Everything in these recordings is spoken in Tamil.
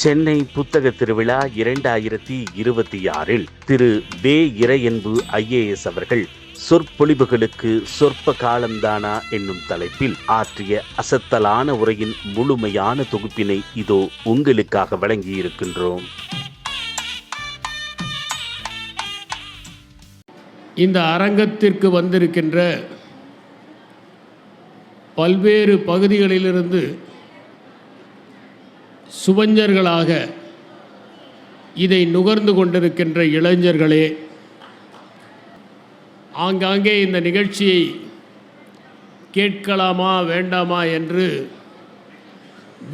சென்னை புத்தக திருவிழா 2026 திரு வே. இறையன்பு IAS அவர்கள் சொற்பொழிவுகளுக்கு சொற்ப காலம்தானா என்னும் தலைப்பில் ஆற்றிய அசத்தலான உரையின் முழுமையான தொகுப்பினை இதோ உங்களுக்காக வழங்கியிருக்கின்றோம். இந்த அரங்கத்திற்கு வந்திருக்கின்ற பல்வேறு பகுதிகளிலிருந்து சுபஞ்சர்களாக இதை நுகர்ந்து கொண்டிருக்கின்ற இளைஞர்களே, ஆங்காங்கே இந்த நிகழ்ச்சியை கேட்கலாமா வேண்டாமா என்று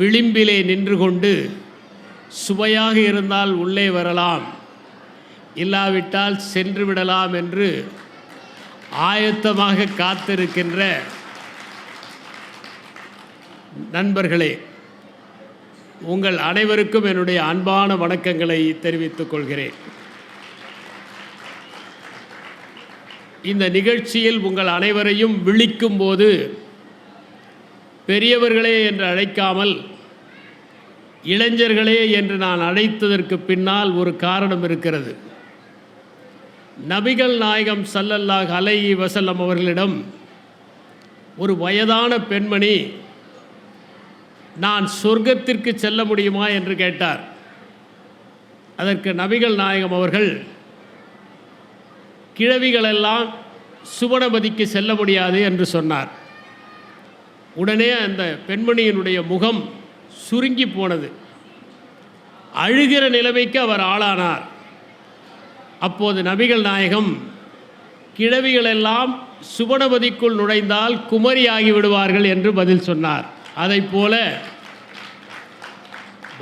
விளிம்பிலே நின்று கொண்டு சுவையாக இருந்தால் உள்ளே வரலாம், இல்லாவிட்டால் சென்று விடலாம் என்று ஆயத்தமாக காத்திருக்கின்ற நண்பர்களே, உங்கள் அனைவருக்கும் என்னுடைய அன்பான வணக்கங்களை தெரிவித்துக் கொள்கிறேன். இந்த நிகழ்ச்சியில் உங்கள் அனைவரையும் விழிக்கும் போது பெரியவர்களே என்று அழைக்காமல் இளைஞர்களே என்று நான் அழைத்ததற்கு பின்னால் ஒரு காரணம் இருக்கிறது. நபிகள் நாயகம் ஸல்லல்லாஹு அலைஹி வஸல்லம் அவர்களிடம் ஒரு வயதான பெண்மணி நான் சொர்க்கத்திற்கு செல்ல முடியுமா என்று கேட்டார். அதற்கு நபிகள் நாயகம் அவர்கள், கிழவிகளெல்லாம் சுவனபதிக்கு செல்ல முடியாது என்று சொன்னார். உடனே அந்த பெண்மணியினுடைய முகம் சுருங்கி போனது. அழுகிற நிலைமைக்கு அவர் ஆளானார். அப்போது நபிகள் நாயகம், கிழவிகளெல்லாம் சுவனபதிக்குள் நுழைந்தால் குமரியாகி விடுவார்கள் என்று பதில் சொன்னார். அதைப்போல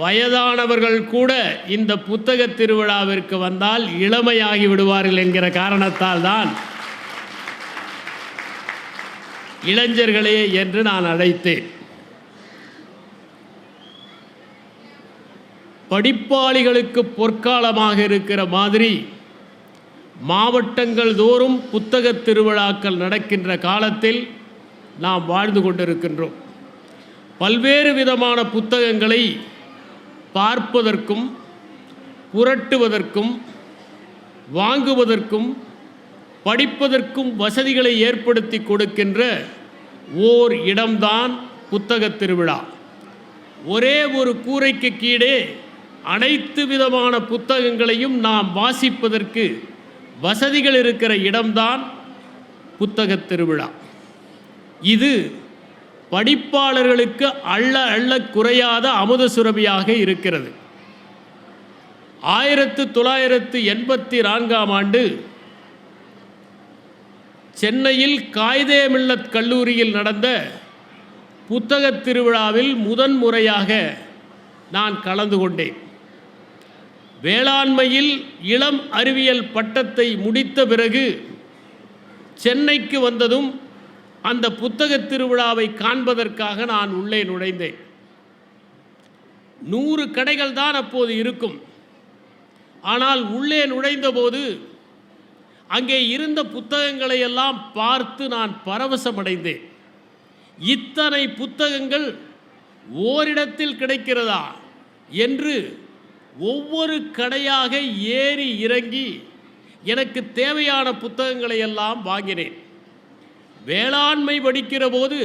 வயதானவர்கள் கூட இந்த புத்தக திருவிழாவிற்கு வந்தால் இளமையாகி விடுவார்கள் என்கிற காரணத்தால் தான் இளைஞர்களே என்று நான் அழைத்தேன். படிப்பாளிகளுக்கு பொற்காலமாக இருக்கிற மாதிரி மாவட்டங்கள் தோறும் புத்தக திருவிழாக்கள் நடக்கின்ற காலத்தில் நாம் வாழ்ந்து கொண்டிருக்கின்றோம். பல்வேறு விதமான புத்தகங்களை பார்ப்பதற்கும் புரட்டுவதற்கும் வாங்குவதற்கும் படிப்பதற்கும் வசதிகளை ஏற்படுத்தி கொடுக்கின்ற ஓர் இடம்தான் புத்தக திருவிழா. ஒரே ஒரு கூரைக்கு கீழே அனைத்து விதமான புத்தகங்களையும் நாம் வாசிப்பதற்கு வசதிகள் இருக்கிற இடம்தான் புத்தக திருவிழா. இது படிப்பாளர்களுக்கு அள்ள அள்ள குறையாத அமுத சுரபியாக இருக்கிறது. 1984ஆம் ஆண்டு சென்னையில் காயிதே மில்லத் கல்லூரியில் நடந்த புத்தக திருவிழாவில் முதன்முறையாக நான் கலந்து கொண்டேன். வேளாண்மையில் இளம் அறிவியல் பட்டத்தை முடித்த பிறகு சென்னைக்கு வந்ததும் அந்த புத்தக திருவிழாவை காண்பதற்காக நான் உள்ளே நுழைந்தேன். 100 கடைகள் தான் அப்போது இருக்கும். ஆனால் உள்ளே நுழைந்தபோது அங்கே இருந்த புத்தகங்களை எல்லாம் பார்த்து நான் பரவசமடைந்தேன். இத்தனை புத்தகங்கள் ஓரிடத்தில் கிடைக்கிறதா என்று ஒவ்வொரு கடையாக ஏறி இறங்கி எனக்கு தேவையான புத்தகங்களை எல்லாம் வாங்கினேன். வேளாண்மை படிக்கிற போது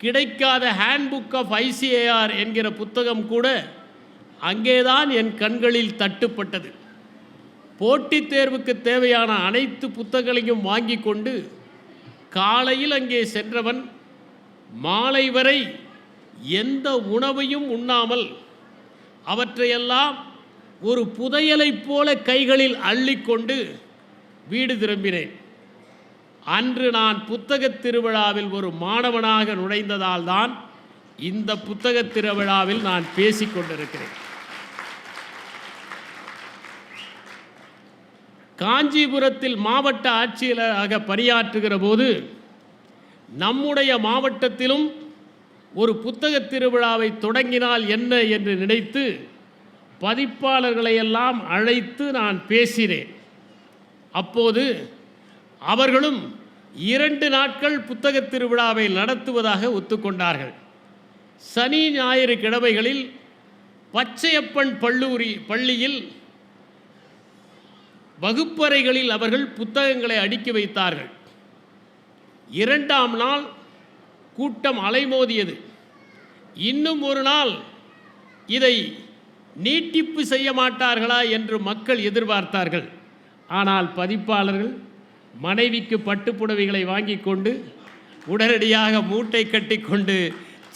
கிடைக்காத ஹேண்ட்புக் ஆஃப் ICAR என்கிற புத்தகம் கூட அங்கேதான் என் கண்களில் தட்டுப்பட்டது. போட்டித் தேர்வுக்கு தேவையான அனைத்து புத்தகங்களையும் வாங்கி கொண்டு காலையில் அங்கே சென்றவன் மாலை வரை எந்த உணவையும் உண்ணாமல் அவற்றையெல்லாம் ஒரு புதையலைப் போல கைகளில் அள்ளிக்கொண்டு வீடு திரும்பினேன். அன்று நான் புத்தக திருவிழாவில் ஒரு மாணவனாக நுழைந்ததால் தான் இந்த புத்தக திருவிழாவில் நான் பேசிக்கொண்டிருக்கிறேன். காஞ்சிபுரத்தில் மாவட்ட ஆட்சியராக பணியாற்றுகிற போது நம்முடைய மாவட்டத்திலும் ஒரு புத்தக திருவிழாவை தொடங்கினால் என்ன என்று நினைத்து பதிப்பாளர்களையெல்லாம் அழைத்து நான் பேசினேன். அப்போது அவர்களும் 2 நாட்கள் புத்தக திருவிழாவை நடத்துவதாக ஒத்துக்கொண்டார்கள். சனி ஞாயிறு கிழமைகளில் பச்சையப்பன் பள்ளியில் வகுப்பறைகளில் அவர்கள் புத்தகங்களை அடுக்கி வைத்தார்கள். 2ஆம் நாள் கூட்டம் அலைமோதியது. இன்னும் ஒரு நாள் இதை நீட்டிப்பு செய்ய மாட்டார்களா என்று மக்கள் எதிர்பார்த்தார்கள். ஆனால் பதிப்பாளர்கள் மனைவிக்கு பட்டுப்புடவைகளை வாங்கி கொண்டு உடனடியாக மூட்டை கட்டி கொண்டு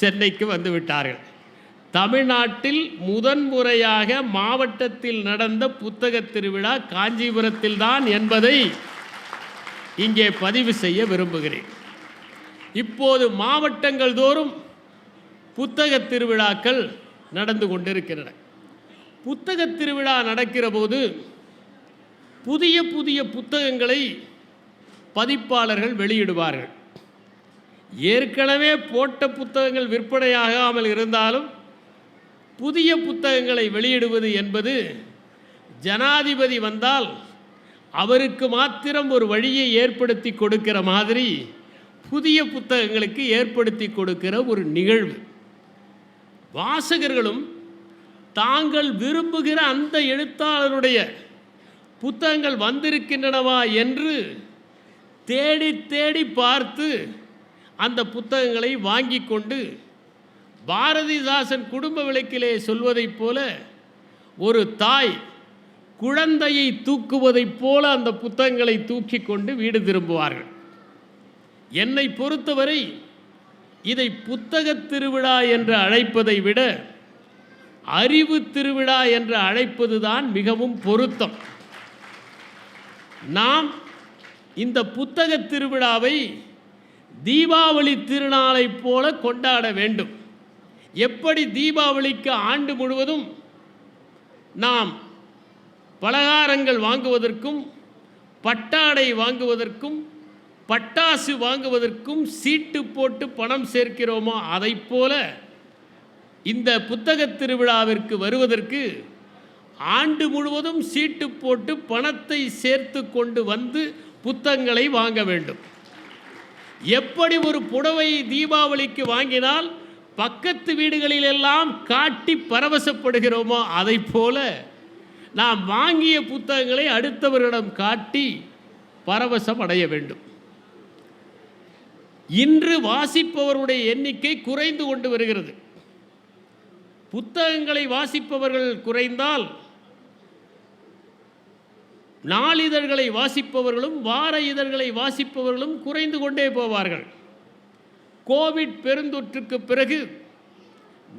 சென்னைக்கு வந்துவிட்டார்கள். தமிழ்நாட்டில் முதன்முறையாக மாவட்டத்தில் நடந்த புத்தக திருவிழா காஞ்சிபுரத்தில்தான் என்பதை இங்கே பதிவு செய்ய விரும்புகிறேன். இப்போது மாவட்டங்கள் தோறும் புத்தக திருவிழாக்கள் நடந்து கொண்டிருக்கின்றன. புத்தக திருவிழா நடக்கிற போது புதிய புதிய புத்தகங்களை பதிப்பாளர்கள் வெளியிடுவார்கள். ஏற்கனவே போட்ட புத்தகங்கள் விற்பனையாகாமல் இருந்தாலும் புதிய புத்தகங்களை வெளியிடுவது என்பது ஜனாதிபதி வந்தால் அவருக்கு மாத்திரம் ஒரு வழியை ஏற்படுத்தி கொடுக்கிற மாதிரி புதிய புத்தகங்களுக்கு ஏற்படுத்தி கொடுக்கிற ஒரு நிகழ்வு. வாசகர்களும் தாங்கள் விரும்புகிற அந்த எழுத்தாளருடைய புத்தகங்கள் வந்திருக்கின்றனவா என்று தேடி தேடி பார்த்து அந்த புத்தகங்களை வாங்கி கொண்டு பாரதிதாசன் குடும்ப விளக்கிலே சொல்வதைப் போல ஒரு தாய் குழந்தையை தூக்குவதைப் போல அந்த புத்தகங்களை தூக்கி கொண்டு வீடு திரும்புவார்கள். என்னை பொறுத்தவரை இதை புத்தக திருவிழா என்று அழைப்பதை விட அறிவு திருவிழா என்று அழைப்பதுதான் மிகவும் பொருத்தம். நாம் இந்த புத்தக திருவிழாவை தீபாவளி திருநாளைப் போல கொண்டாட வேண்டும். எப்படி தீபாவளிக்கு ஆண்டு முழுவதும் நாம் பலகாரங்கள் வாங்குவதற்கும் பட்டாடை வாங்குவதற்கும் பட்டாசு வாங்குவதற்கும் சீட்டு போட்டு பணம் சேர்க்கிறோமோ அதைப் போல இந்த புத்தக திருவிழாவிற்கு வருவதற்கு ஆண்டு முழுவதும் சீட்டு போட்டு பணத்தை சேர்த்து கொண்டு வந்து புத்தகங்களை வாங்க வேண்டும். எப்படி ஒரு புடவை தீபாவளிக்கு வாங்கினால் பக்கத்து வீடுகளிலெல்லாம் காட்டி பரவசப்படுகிறோமோ அதைப் போல நாம் வாங்கிய புத்தகங்களை அடுத்தவர்களிடம் காட்டி பரவசம் அடைய வேண்டும். இன்று வாசிப்பவருடைய எண்ணிக்கை குறைந்து கொண்டு வருகிறது. புத்தகங்களை வாசிப்பவர்கள் குறைந்தால் நாளிதழ்களை வாசிப்பவர்களும் வார இதழ்களை வாசிப்பவர்களும் குறைந்து கொண்டே போவார்கள். கோவிட் பெருந்தொற்றுக்கு பிறகு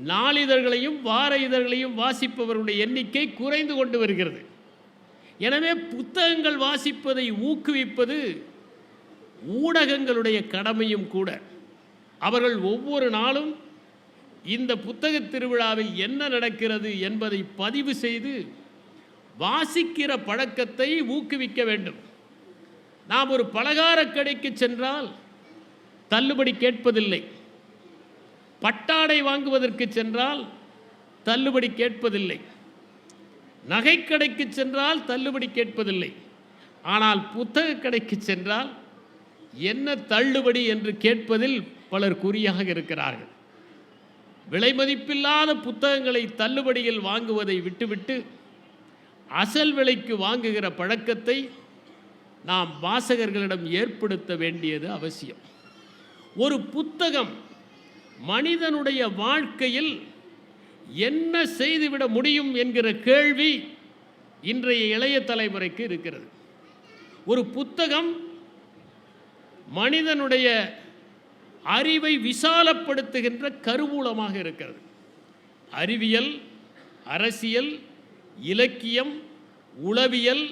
நாளிதழ்களையும் வார இதழ்களையும் வாசிப்பவர்களுடைய எண்ணிக்கை குறைந்து கொண்டு வருகிறது. எனவே புத்தகங்கள் வாசிப்பதை ஊக்குவிப்பது ஊடகங்களுடைய கடமையும் கூட. அவர்கள் ஒவ்வொரு நாளும் இந்த புத்தக திருவிழாவில் என்ன நடக்கிறது என்பதை பதிவு செய்து வாசிக்கிற பழக்கத்தை ஊக்குவிக்க வேண்டும். நாம் ஒரு பலகார கடைக்கு சென்றால் தள்ளுபடி கேட்பதில்லை. பட்டாடை வாங்குவதற்கு சென்றால் தள்ளுபடி கேட்பதில்லை. நகைக்கடைக்கு சென்றால் தள்ளுபடி கேட்பதில்லை. ஆனால் புத்தக கடைக்கு சென்றால் என்ன தள்ளுபடி என்று கேட்பதில் பலர் குறியாக இருக்கிறார்கள். விலை மதிப்பில்லாத புத்தகங்களை தள்ளுபடியில் வாங்குவதை விட்டுவிட்டு அசல் விலைக்கு வாங்குகிற பழக்கத்தை நாம் வாசகர்களிடம் ஏற்படுத்த வேண்டியது அவசியம். ஒரு புத்தகம் மனிதனுடைய வாழ்க்கையில் என்ன செய்துவிட முடியும் என்கிற கேள்வி இன்றைய இளைய தலைமுறைக்கு இருக்கிறது. ஒரு புத்தகம் மனிதனுடைய அறிவை விசாலப்படுத்துகின்ற கருவூலமாக இருக்கிறது. அறிவியல், அரசியல், இலக்கியம், உளவியல்,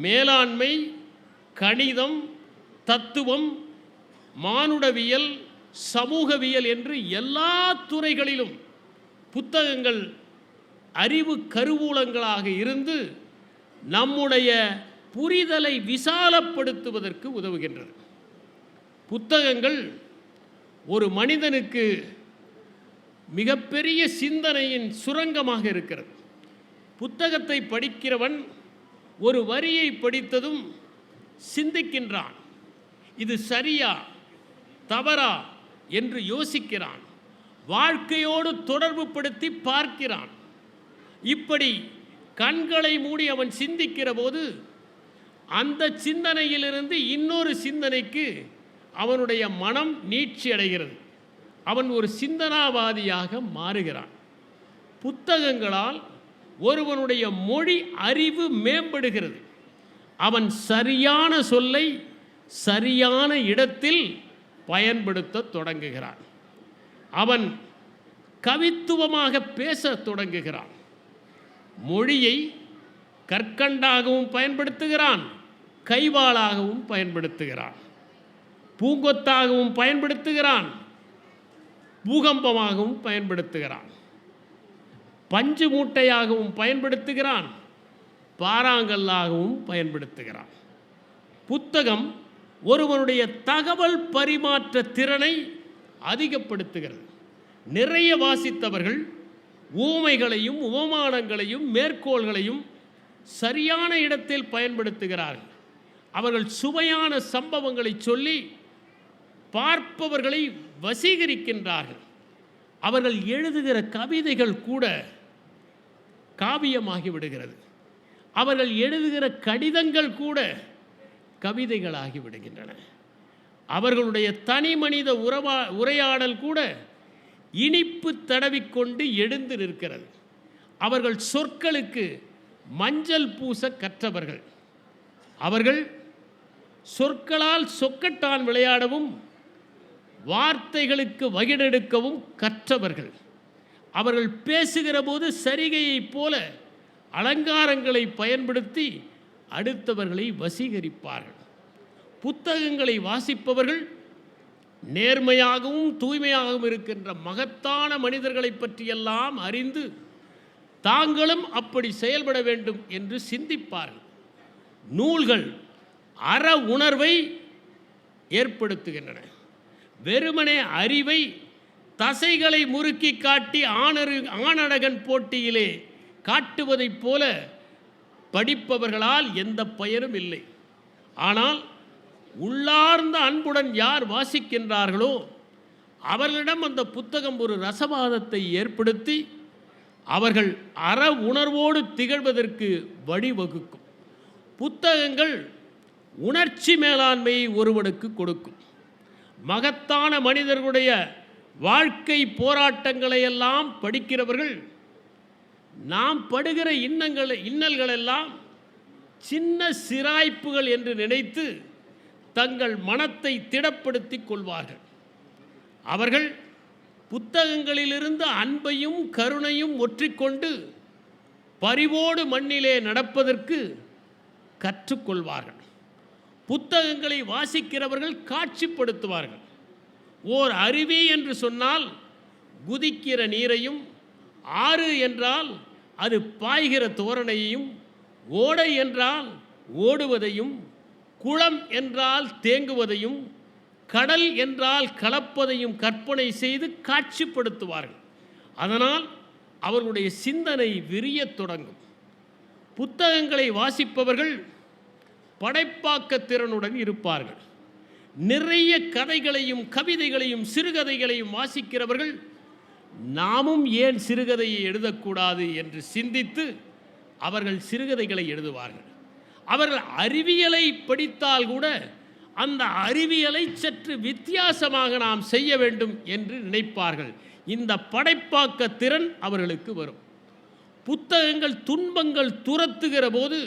மேலாண்மை, கணிதம், தத்துவம், மானுடவியல், சமூகவியல் என்று எல்லா துறைகளிலும் புத்தகங்கள் அறிவு கருவூலங்களாக இருந்து நம்முடைய புரிதலை விசாலப்படுத்துவதற்கு உதவுகின்றது. புத்தகங்கள் ஒரு மனிதனுக்கு மிகப்பெரிய சிந்தனையின் சுரங்கமாக இருக்கிறது. புத்தகத்தை படிக்கிறவன் ஒரு வரியை படித்ததும் சிந்திக்கின்றான். இது சரியா தவறா என்று யோசிக்கிறான். வாழ்க்கையோடு தொடர்பு படுத்தி பார்க்கிறான். இப்படி கண்களை மூடி அவன் சிந்திக்கிற போது அந்த சிந்தனையிலிருந்து இன்னொரு சிந்தனைக்கு அவனுடைய மனம் நீட்சி அடைகிறது. அவன் ஒரு சிந்தனாவாதியாக மாறுகிறான். புத்தகங்களால் ஒருவனுடைய மொழி அறிவு மேம்படுகிறது. அவன் சரியான சொல்லை சரியான இடத்தில் பயன்படுத்த தொடங்குகிறான். அவன் கவித்துவமாக பேச தொடங்குகிறான். மொழியை கற்கண்டாகவும் பயன்படுத்துகிறான், கைவாளாகவும் பயன்படுத்துகிறான், பூங்கொத்தாகவும் பயன்படுத்துகிறான், பூகம்பமாகவும் பயன்படுத்துகிறான், பஞ்சு மூட்டையாகவும் பயன்படுத்துகிறான், பாறாங்கல்லாகவும் பயன்படுத்துகிறான். புத்தகம் ஒருவனுடைய தகவல் பரிமாற்ற திறனை அதிகப்படுத்துகிறது. நிறைய வாசித்தவர்கள் ஊமைகளையும் உவமானங்களையும் மேற்கோள்களையும் சரியான இடத்தில் பயன்படுத்துகிறார்கள். அவர்கள் சுவையான சம்பவங்களை சொல்லி பார்ப்பவர்களை வசீகரிக்கின்றார்கள். அவர்கள் எழுதுகிற கவிதைகள் கூட காவியமாகி விடுகிறது. அவர்கள் எழுதுகிற கடிதங்கள் கூட கவிதைகளாகி விடுகின்றன. அவர்களுடைய தனி மனித உரையாடல் கூட இனிப்பு தடவிக்கொண்டு எழுந்து நிற்கிறது. அவர்கள் சொற்களுக்கு மஞ்சள் பூச கற்றவர்கள். அவர்கள் சொற்களால் சொக்கட்டான் விளையாடவும் வார்த்தைகளுக்கு வகிடெடுக்கவும் கற்றவர்கள். அவர்கள் பேசுகிற போது சரிகையைப் போல அலங்காரங்களை பயன்படுத்தி அடுத்தவர்களை வசீகரிப்பார்கள். புத்தகங்களை வாசிப்பவர்கள் நேர்மையாகவும் தூய்மையாகவும் இருக்கின்ற மகத்தான மனிதர்களை பற்றியெல்லாம் அறிந்து தாங்களும் அப்படி செயல்பட வேண்டும் என்று சிந்திப்பார்கள். நூல்கள் அற உணர்வை ஏற்படுத்துகின்றன. வெறுமனே அறிவை தசைகளை முறுக்கி காட்டி ஆணழகன் போட்டியிலே காட்டுவதைப் போல படிப்பவர்களால் எந்த பயனும் இல்லை. ஆனால் உள்ளார்ந்த அன்புடன் யார் வாசிக்கின்றார்களோ அவர்களிடம் அந்த புத்தகம் ஒரு ரசவாதத்தை ஏற்படுத்தி அவர்கள் அற உணர்வோடு திகழ்வதற்கு வழிவகுக்கும். புத்தகங்கள் உணர்ச்சி மேலாண்மையை ஒருவனுக்கு கொடுக்கும். மகத்தான மனிதர்களுடைய வாழ்க்கை போராட்டங்களை எல்லாம் படிக்கிறவர்கள் நாம் படுகிற இன்னல்களெல்லாம் சின்ன சிராய்ப்புகள் என்று நினைத்து தங்கள் மனத்தை திடப்படுத்திக் கொள்வார்கள். அவர்கள் புத்தகங்களிலிருந்து அன்பையும் கருணையும் ஒற்றிக்கொண்டு பரிவோடு மண்ணிலே நடப்பதற்கு கற்றுக்கொள்வார்கள். புத்தகங்களை வாசிக்கிறவர்கள் காட்சிப்படுத்துவார்கள். ஓர் அருவி என்று சொன்னால் குதிக்கிற நீரையும், ஆறு என்றால் அது பாய்கிற தோரணையையும், ஓடை என்றால் ஓடுவதையும், குளம் என்றால் தேங்குவதையும், கடல் என்றால் கலப்பதையும் கற்பனை செய்து காட்சிப்படுத்துவார்கள். அதனால் அவர்களுடைய சிந்தனை விரியத் தொடங்கும். புத்தகங்களை வாசிப்பவர்கள் படைப்பாக்க திறனுடன் இருப்பார்கள். நிறைய கதைகளையும் கவிதைகளையும் சிறுகதைகளையும் வாசிக்கிறவர்கள் நாமும் ஏன் சிறுகதையை எழுதக்கூடாது என்று சிந்தித்து அவர்கள் சிறுகதைகளை எழுதுவார்கள். அவர்கள் அறிவியலை படித்தால் கூட அந்த அறிவியலை சற்று வித்தியாசமாக நாம் செய்ய வேண்டும் என்று நினைப்பார்கள். இந்த படைப்பாக்க திறன் அவர்களுக்கு வரும். புத்தகங்கள் துன்பங்கள் துரத்துகிற போது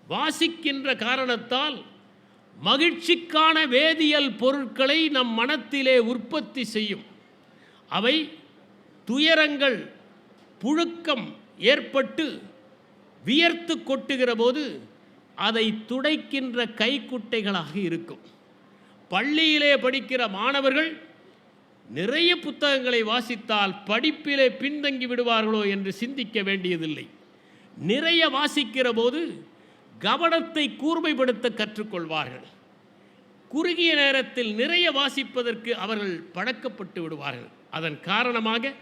வாசிக்கின்ற காரணத்தால் மகிழ்ச்சிக்கான வேதியியல் பொருட்களை நம் மனத்திலே உற்பத்தி செய்யும். அவை துயரங்கள் புழுக்கம் ஏற்பட்டு வியர்த்து கொட்டுகிற போது அதை துடைக்கின்ற கைக்குட்டைகளாக இருக்கும். பள்ளியிலே படிக்கிற மாணவர்கள் நிறைய புத்தகங்களை வாசித்தால் படிப்பிலே பின்தங்கி விடுவார்களோ என்று சிந்திக்க வேண்டியதில்லை. நிறைய வாசிக்கிற போது கவனத்தை கூர்மைப்படுத்த கற்றுக்கொள்வார்கள். குறுகிய நேரத்தில் நிறைய வாசிப்பதற்கு அவர்கள் பழக்கப்பட்டு விடுவார்கள். அதன் காரணமாக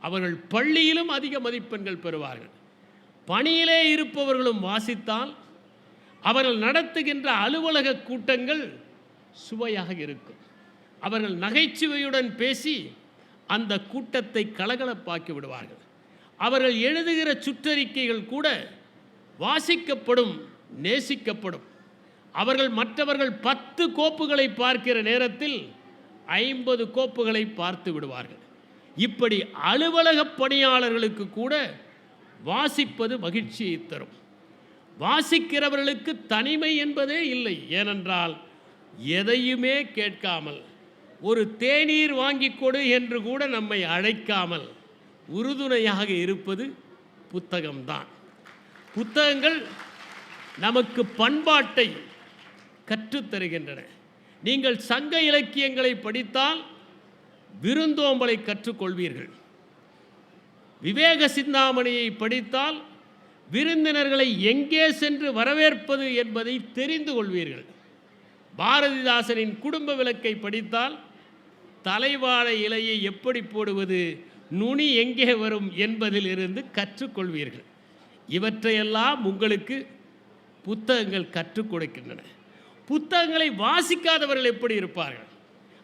அவர்கள் பள்ளியிலும் அதிக மதிப்பெண்கள் பெறுவார்கள். பணியிலே இருப்பவர்களும் வாசித்தால் அவர்கள் நடத்துகின்ற அலுவலக கூட்டங்கள் சுவையாக இருக்கும். அவர்கள் நகைச்சுவையுடன் பேசி அந்த கூட்டத்தை கலகலப்பாக்கி விடுவார்கள். அவர்கள் எழுதுகிற சுற்றறிக்கைகள் கூட வாசிக்கப்படும், நேசிக்கப்படும். அவர்கள் மற்றவர்கள் 10 கோப்புகளை பார்க்கிற நேரத்தில் 50 கோப்புகளை பார்த்து விடுவார்கள். இப்படி அலுவலக பணியாளர்களுக்கு கூட வாசிப்பது மகிழ்ச்சியை தரும். வாசிக்கிறவர்களுக்கு தனிமை என்பதே இல்லை. ஏனென்றால் எதையுமே கேட்காமல், ஒரு தேநீர் வாங்கி கொடு என்று கூட நம்மை அழைக்காமல் உறுதுணையாக இருப்பது புத்தகம்தான். புத்தகங்கள் நமக்கு பண்பாட்டை கற்றுத்தருகின்றன. நீங்கள் சங்க இலக்கியங்களை படித்தால் விருந்தோம்பலை கற்றுக்கொள்வீர்கள். விவேக சிந்தாமணியை படித்தால் விருந்தினர்களை எங்கே சென்று வரவேற்பது என்பதை தெரிந்து கொள்வீர்கள். பாரதிதாசனின் குடும்ப விளக்கை படித்தால் தலைவாழை இலையை எப்படி போடுவது, நுனி எங்கே வரும் என்பதிலிருந்து கற்றுக்கொள்வீர்கள். இவற்றையெல்லாம் உங்களுக்கு புத்தகங்கள் கற்றுக் கொடுக்கின்றன. புத்தகங்களை வாசிக்காதவர்கள் எப்படி இருப்பார்கள்?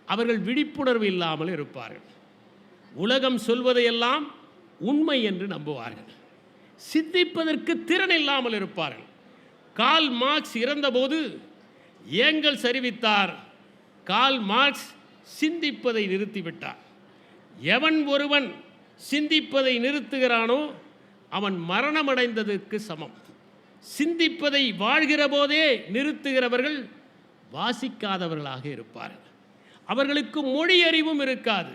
அவர்கள் விழிப்புணர்வு இல்லாமல் இருப்பார்கள். உலகம் சொல்வதையெல்லாம் உண்மை என்று நம்புவார்கள். சிந்திப்பதற்கு திறன் இல்லாமல் இருப்பார்கள். கார்ல் மார்க்ஸ் இறந்தபோது ஏங்கல்ஸ் அறிவித்தார், கார்ல் மார்க்ஸ் சிந்திப்பதை நிறுத்திவிட்டார். எவன் ஒருவன் சிந்திப்பதை நிறுத்துகிறானோ அவன் மரணமடைந்ததற்கு சமம். சிந்திப்பதை வாழ்கிற போதே நிறுத்துகிறவர்கள் வாசிக்காதவர்களாக இருப்பார்கள். அவர்களுக்கு மொழி அறிவும் இருக்காது.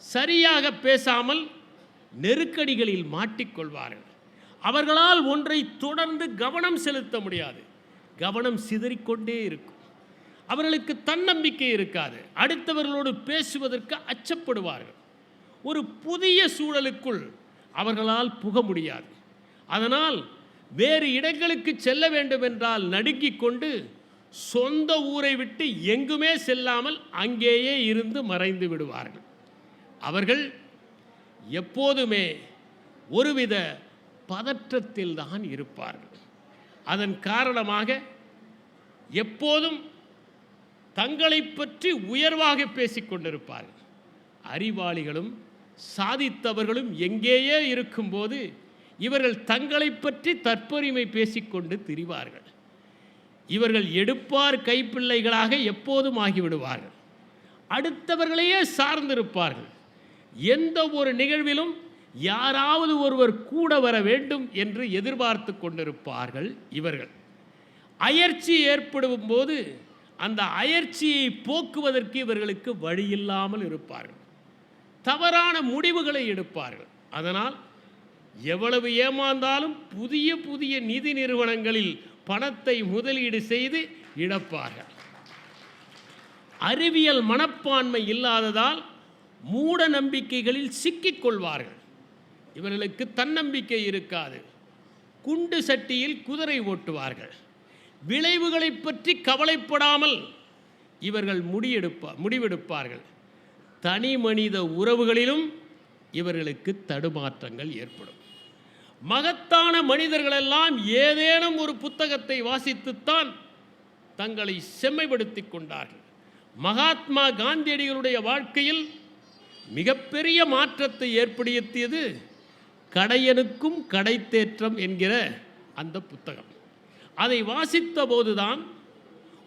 சரியாக பேசாமல் நெருக்கடிகளில் மாட்டிக்கொள்வார்கள். அவர்களால் ஒன்றை தொடர்ந்து கவனம் செலுத்த முடியாது. கவனம் சிதறிக்கொண்டே இருக்கும். அவர்களுக்கு தன்னம்பிக்கை இருக்காது. அடுத்தவர்களோடு பேசுவதற்கு அச்சப்படுவார்கள். ஒரு புதிய சூழலுக்குள் அவர்களால் புக முடியாது. அதனால் வேறு இடங்களுக்கு செல்ல வேண்டும் என்றால் நடுங்கிக் கொண்டு சொந்த ஊரை விட்டு எங்குமே செல்லாமல் அங்கேயே இருந்து மறைந்து விடுவார்கள். அவர்கள் எப்போதுமே ஒருவித பதற்றத்தில் தான் இருப்பார்கள். அதன் காரணமாக எப்போதும் தங்களை பற்றி உயர்வாக பேசிக்கொண்டிருப்பார்கள். அறிவாளிகளும் சாதித்தவர்களும் எங்கேயே இருக்கும்போது இவர்கள் தங்களை பற்றி தற்பெருமை பேசிக்கொண்டு திரிவார்கள். இவர்கள் எடுப்பார் கைப்பிள்ளைகளாக எப்போதும் ஆகிவிடுவார்கள். அடுத்தவர்களையே சார்ந்திருப்பார்கள். எந்த ஒரு நிகழ்விலும் யாராவது ஒருவர் கூட வர வேண்டும் என்று எதிர்பார்த்து கொண்டிருப்பார்கள். இவர்கள் அயற்சி ஏற்படும் போது அந்த அயற்சியை போக்குவதற்கு இவர்களுக்கு வழியில்லாமல் இருப்பார்கள். தவறான முடிவுகளை எடுப்பார்கள். அதனால் எவ்வளவு ஏமாந்தாலும் புதிய புதிய நிதி நிறுவனங்களில் பணத்தை முதலீடு செய்து இழப்பார்கள். அறிவியல் மனப்பான்மை இல்லாததால் மூட நம்பிக்கைகளில் சிக்கிக் கொள்வார்கள். இவர்களுக்கு தன்னம்பிக்கை இருக்காது. குண்டு சட்டியில் குதிரை ஓட்டுவார்கள். விளைவுகளை பற்றி கவலைப்படாமல் இவர்கள் முடிவெடுப்பார்கள். தனி மனித உறவுகளிலும் இவர்களுக்கு தடுமாற்றங்கள் ஏற்படும். மகத்தான மனிதர்களெல்லாம் ஏதேனும் ஒரு புத்தகத்தை வாசித்துத்தான் தங்களை செம்மைப்படுத்திக் கொண்டார்கள். மகாத்மா காந்தியடிகளுடைய வாழ்க்கையில் மிகப்பெரிய மாற்றத்தை ஏற்படுத்தியது கடையனுக்கும் கடைத்தேற்றம் என்கிற அந்த புத்தகம். அதை வாசித்த போதுதான்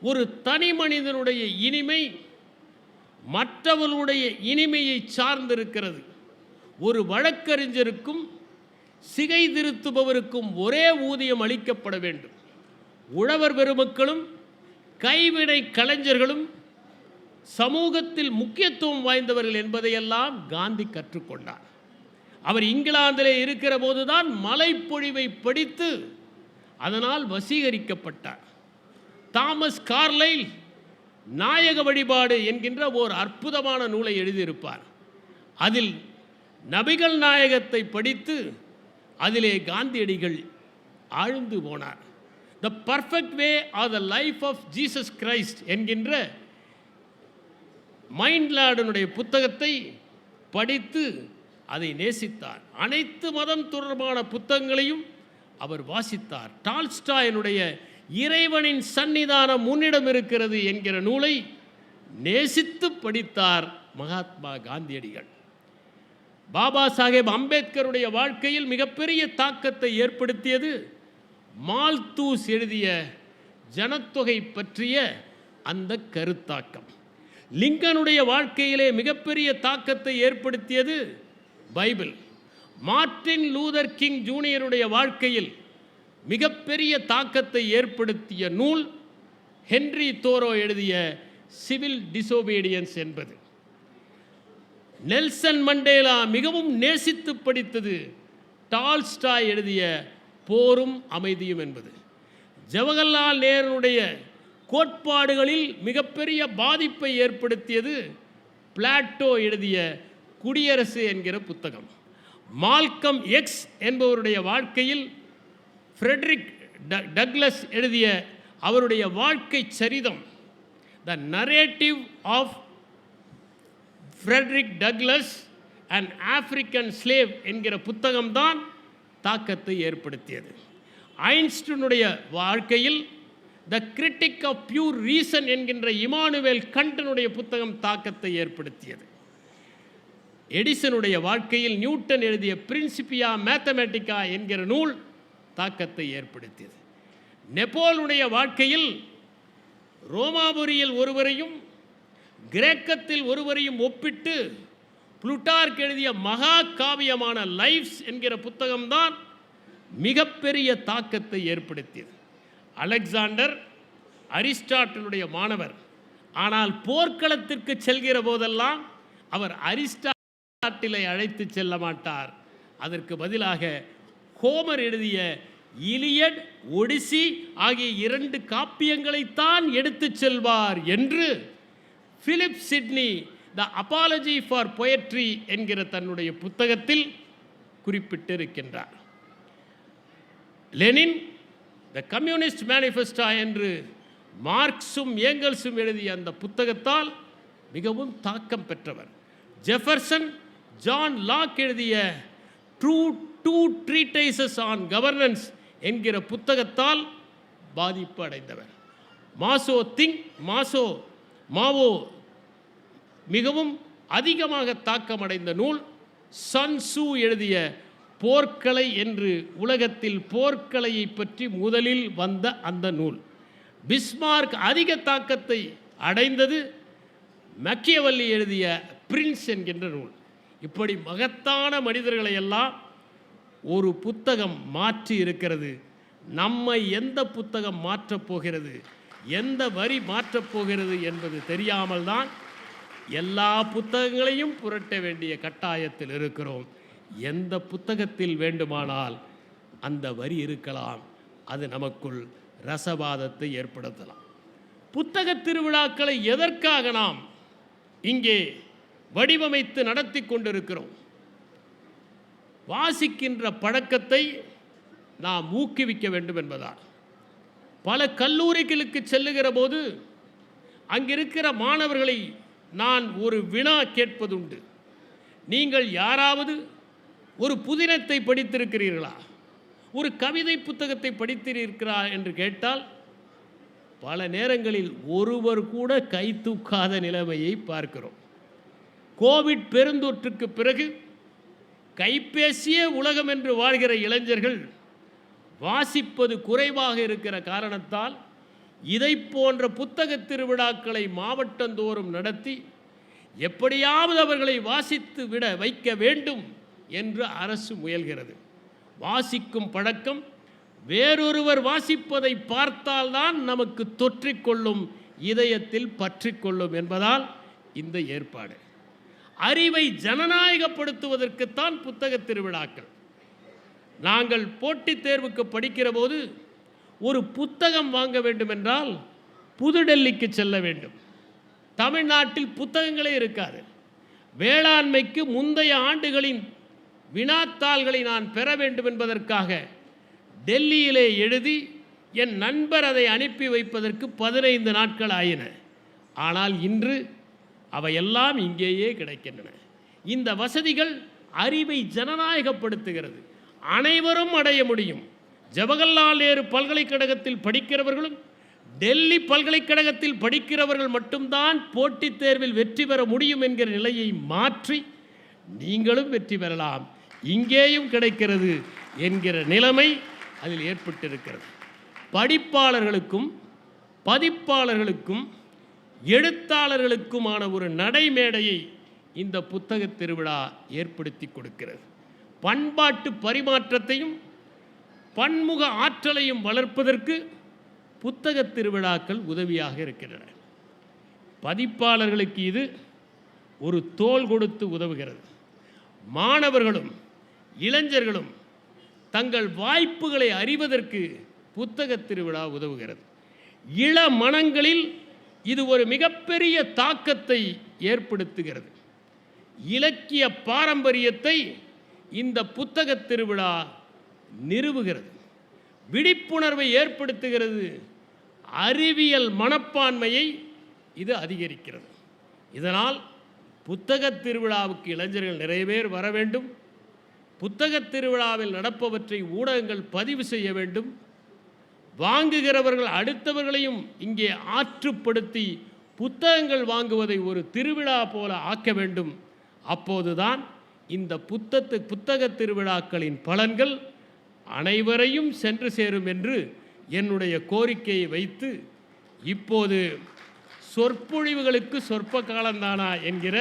ஒரு தனி மனிதனுடைய இனிமை மற்றவர்களுடைய இனிமையை சார்ந்திருக்கிறது. ஒரு வழக்கறிஞருக்கும் சிகை திருத்துபவருக்கும் ஒரே ஊதியம் அளிக்கப்பட வேண்டும். உழவர் பெருமக்களும் கைவினை கலைஞர்களும் சமூகத்தில் முக்கியத்துவம் வாய்ந்தவர்கள் என்பதையெல்லாம் காந்தி கற்றுக்கொண்டார். அவர் இங்கிலாந்திலே இருக்கிற போதுதான் மலைப்பொழிவை படித்து அதனால் வசீகரிக்கப்பட்டார். தாமஸ் கார்லைல் நாயக வழிபாடு என்கின்ற ஓர் அற்புதமான நூலை எழுதியிருப்பார். அதில் நபிகள் நாயகத்தை படித்து அதிலே காந்தியடிகள் ஆழ்ந்து போனார். The perfect way or the life of Jesus Christ என்கின்ற மைண்ட்லாடனுடைய புத்தகத்தை படித்து அதை நேசித்தார். அனைத்து மதம் தொடர்பான புத்தகங்களையும் அவர் வாசித்தார். டால்ஸ்டாயினுடைய இறைவனின் சன்னிதானம் முன்னிடம் இருக்கிறது என்கிற நூலை நேசித்து படித்தார் மகாத்மா காந்தியடிகள். பாபா சாஹேப் அம்பேத்கருடைய வாழ்க்கையில் மிகப்பெரிய தாக்கத்தை ஏற்படுத்தியது மால்தூஸ் எழுதிய ஜனத்தொகை பற்றிய அந்த கருத்தாக்கம். லிங்கனுடைய வாழ்க்கையிலே மிகப்பெரிய தாக்கத்தை ஏற்படுத்தியது பைபிள். மார்ட்டின் லூதர் கிங் ஜூனியருடைய வாழ்க்கையில் மிகப்பெரிய தாக்கத்தை ஏற்படுத்திய நூல் ஹென்றி தோரோ எழுதிய சிவில் டிசோபீடியன்ஸ் என்பது. நெல்சன் மண்டேலா மிகவும் நேசித்து படித்தது டால்ஸ்டாய் எழுதிய போரும் அமைதியும் என்பது. ஜவஹர்லால் நேருடைய கோட்பாடுகளில் மிகப்பெரிய பாதிப்பை ஏற்படுத்தியது பிளாட்டோ எழுதிய குடியரசு என்கிற புத்தகம். மால்கம் எக்ஸ் என்பவருடைய வாழ்க்கையில் ஃப்ரெட்ரிக் டக்ளஸ் எழுதிய அவருடைய வாழ்க்கை சரிதம் the narrative of Frederick Douglas and African slave என்கிற புத்தகம்தான் தாக்கத்தை ஏற்படுத்தியது. ஐன்ஸ்டீனுடைய வாழ்க்கையில் the critique of pure reason என்கின்ற இமானுவேல் கண்டனுடைய புத்தகம் தாக்கத்தை ஏற்படுத்தியது. எடிசனுடைய வாழ்க்கையில் நியூட்டன் எழுதிய பிரின்சிபியா மேத்தமேட்டிக்கா என்கிற நூல் தாக்கத்தை ஏற்படுத்தியது. நெப்போலுடைய வாழ்க்கையில் ரோமாபுரியில் ஒருவரையும் கிரேக்கத்தில் ஒருவரையும் ஒப்பிட்டு புளுட்டார்க் எழுதிய மகா காவியமான லைஃப்ஸ் என்கிற புத்தகம்தான் மிகப்பெரிய தாக்கத்தை ஏற்படுத்தியது. அலெக்சாண்டர் அரிஸ்டாட்டிலுடைய மாணவர். ஆனால் போர்க்களத்திற்கு செல்கிற போதெல்லாம் அவர் அரிஸ்டாட்டிலை அழைத்து செல்ல மாட்டார். அதற்கு பதிலாக ஹோமர் எழுதிய இலியட், ஒடிசி ஆகிய 2 காப்பியங்களைத்தான் எடுத்து செல்வார் என்று Philip Sidney the apology for poetry என்கிற தன்னுடைய புத்தகத்தில் குறிப்பிட்டிருக்கின்றார். லெனின் த கம்யூனிஸ்ட் மேனிஃபெஸ்டோ என்று மார்க்ஸும் ஏங்கல்ஸும் எழுதிய அந்த புத்தகத்தால் மிகவும் தாக்கம் பெற்றவர். ஜெஃபர்சன் ஜான் லாக் எழுதிய டூ ட்ரீட்டைசஸ் ஆன் கவர்னன்ஸ் என்கிற புத்தகத்தால் பாதிப்பு அடைந்தவர். மாவோ மிகவும் அதிகமாக தாக்கமடைந்த நூல் சன்சு எழுதிய போர்க்கலை என்று உலகத்தில் போர்க்கலையை பற்றி முதலில் வந்த அந்த நூல். பிஸ்மார்க் அதிக தாக்கத்தை அடைந்தது மக்கியவல்லி எழுதிய பிரின்ஸ் என்கின்ற நூல். இப்படி மகத்தான மனிதர்களை எல்லாம் ஒரு புத்தகம் மாற்றி இருக்கிறது. நம்மை எந்த புத்தகம் மாற்றப் போகிறது, எந்த வரி மாற்றப் போகிறது என்பது தெரியாமல் தான் எல்லா புத்தகங்களையும் புரட்ட வேண்டிய கட்டாயத்தில் இருக்கிறோம். எந்த புத்தகத்தில் வேண்டுமானால் அந்த வரி இருக்கலாம், அது நமக்குள் ரசவாதத்தை ஏற்படுத்தலாம். புத்தக திருவிழாக்களை எதற்காக நாம் இங்கே வடிவமைத்து நடத்தி கொண்டிருக்கிறோம்? வாசிக்கின்ற பழக்கத்தை நாம் ஊக்குவிக்க வேண்டும் என்பதால். பல கல்லூரிகளுக்கு செல்லுகிற போது அங்கிருக்கிற மாணவர்களை நான் ஒரு வினா கேட்பதுண்டு. நீங்கள் யாராவது ஒரு புதினத்தை படித்திருக்கிறீர்களா, ஒரு கவிதை புத்தகத்தை படித்திருக்கிறா என்று கேட்டால் பல நேரங்களில் ஒருவர் கூட கை தூக்காத நிலைமையை பார்க்கிறோம். கோவிட் பெருந்தொற்றுக்கு பிறகு கைபேசியே உலகம் என்று வாழ்கிற இளைஞர்கள் வாசிப்பது குறைவாக இருக்கிற காரணத்தால் இதை போன்ற புத்தக திருவிழாக்களை மாவட்டந்தோறும் நடத்தி எப்படியாவது அவர்களை வாசித்து விட வைக்க வேண்டும் என்று அரசு முயல்கிறது. வாசிக்கும் பழக்கம் வேறொருவர் வாசிப்பதை பார்த்தால்தான் நமக்கு தொற்றிக்கொள்ளும், இதயத்தில் பற்றிக்கொள்ளும் என்பதால் இந்த ஏற்பாடு. அறிவை ஜனநாயகப்படுத்துவதற்குத்தான் புத்தக திருவிழாக்கள். நாங்கள் போட்டித் தேர்வுக்கு படிக்கிற போது ஒரு புத்தகம் வாங்க வேண்டும் என்றால் புதுடெல்லிக்கு செல்ல வேண்டும். தமிழ்நாட்டில் புத்தகங்களே இருக்காது. வேளாண்மைக்கு முந்தைய ஆண்டுகளின் வினாத்தாள்களை நான் பெற வேண்டும் என்பதற்காக டெல்லியிலே எழுதி என் நண்பர் அதை அனுப்பி வைப்பதற்கு 15 நாட்கள் ஆயின. ஆனால் இன்று அவையெல்லாம் இங்கேயே கிடைக்கின்றன. இந்த வசதிகள் அறிவை ஜனநாயகப்படுத்துகிறது. அனைவரும் அடைய முடியும். ஜவஹர்லால் நேரு பல்கலைக்கழகத்தில் படிக்கிறவர்களும் டெல்லி பல்கலைக்கழகத்தில் படிக்கிறவர்கள் மட்டும்தான் போட்டித் தேர்வில் வெற்றி பெற முடியும் என்கிற நிலையை மாற்றி நீங்களும் வெற்றி பெறலாம், இங்கேயும் கிடைக்கிறது என்கிற நிலைமை அதில் ஏற்பட்டிருக்கிறது. படிப்பாளர்களுக்கும் பதிப்பாளர்களுக்கும் எழுத்தாளர்களுக்குமான ஒரு நடைமேடையை இந்த புத்தக திருவிழா ஏற்படுத்தி கொடுக்கிறது. பண்பாட்டு பரிமாற்றத்தையும் பன்முக ஆற்றலையும் வளர்ப்பதற்கு புத்தக திருவிழாக்கள் உதவியாக இருக்கின்றன. பதிப்பாளர்களுக்கு இது ஒரு தோள் கொடுத்து உதவுகிறது. மாணவர்களும் இளைஞர்களும் தங்கள் வாய்ப்புகளை அறிவதற்கு புத்தக திருவிழா உதவுகிறது. இள மனங்களில் இது ஒரு மிகப்பெரிய தாக்கத்தை ஏற்படுத்துகிறது. இலக்கிய பாரம்பரியத்தை இந்த புத்தக திருவிழா நிறுவுகிறது, விழிப்புணர்வை ஏற்படுத்துகிறது, அறிவியல் மனப்பான்மையை இது அதிகரிக்கிறது. இதனால் புத்தக திருவிழாவுக்கு இளைஞர்கள் நிறைய பேர் வர வேண்டும். புத்தக திருவிழாவில் நடப்பவற்றை ஊடகங்கள் பதிவு செய்ய வேண்டும். வாங்குகிறவர்கள் அடுத்தவர்களையும் இங்கே ஆற்றுப்படுத்தி புத்தகங்கள் வாங்குவதை ஒரு திருவிழா போல ஆக்க வேண்டும். அப்போதுதான் இந்த புத்தக திருவிழாக்களின் பலன்கள் அனைவரையும் சென்று சேரும் என்று என்னுடைய கோரிக்கையை வைத்து இப்போது சொற்பொழிவுகளுக்கு சொற்ப காலந்தானா என்கிற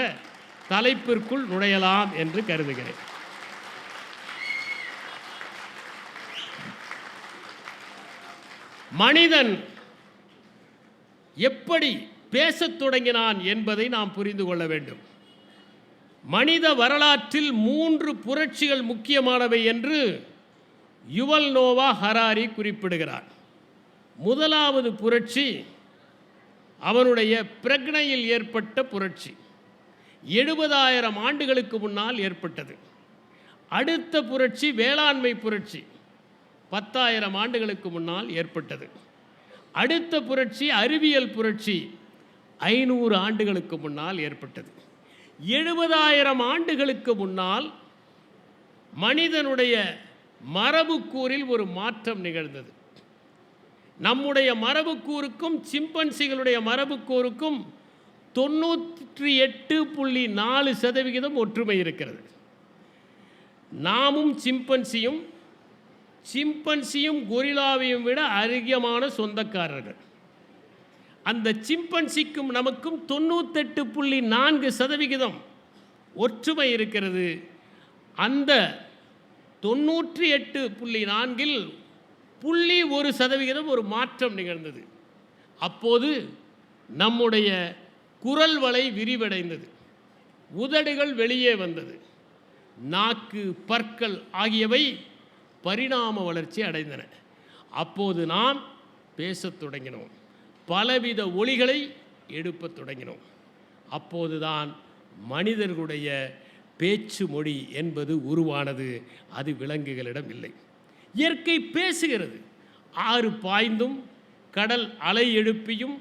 தலைப்பிற்குள் நுழையலாம் என்று கருதுகிறேன். மனிதன் எப்படி பேசத் தொடங்கினான் என்பதை நாம் புரிந்து கொள்ள வேண்டும். மனித வரலாற்றில் 3 புரட்சிகள் முக்கியமானவை என்று யுவல் நோவா ஹராரி குறிப்பிடுகிறார். முதலாவது புரட்சி அவனுடைய பிரக்னையில் ஏற்பட்ட புரட்சி 70,000 ஆண்டுகளுக்கு முன்னால் ஏற்பட்டது. அடுத்த புரட்சி வேளாண்மை புரட்சி 10,000 ஆண்டுகளுக்கு முன்னால் ஏற்பட்டது. அடுத்த புரட்சி அறிவியல் புரட்சி 500 ஆண்டுகளுக்கு முன்னால் ஏற்பட்டது. 70,000 ஆண்டுகளுக்கு முன்னால் மனிதனுடைய மரபுக்கூறில் ஒரு மாற்றம் நிகழ்ந்தது. நம்முடைய மரபுக்கூறுக்கும் சிம்பன்சிகளுடைய மரபுக்கூறுக்கும் 98.4% ஒற்றுமை இருக்கிறது. நாமும் சிம்பன்சியும் கொரில்லாவையும் விட அதிகமான சொந்தக்காரர்கள். அந்த சிம்பன்சிக்கும் நமக்கும் 98.4% ஒற்றுமை இருக்கிறது. அந்த 98.4 0.1% ஒரு மாற்றம் நிகழ்ந்தது. அப்போது நம்முடைய குரல் வளை விரிவடைந்தது, உதடுகள் வெளியே வந்தது, நாக்கு பற்கள் ஆகியவை பரிணாம வளர்ச்சி அடைந்தன. அப்போது நாம் பேசத் தொடங்கினோம், பலவித ஒலிகளை எடுப்பத் தொடங்கினோம். அப்போதுதான் மனிதர்களுடைய பேச்சு மொழி என்பது உருவானது. அது விலங்குகளிடம் இல்லை. இயற்கை பேசுகிறது. ஆறு பாய்ந்தும் கடல் அலை எழுப்பியும்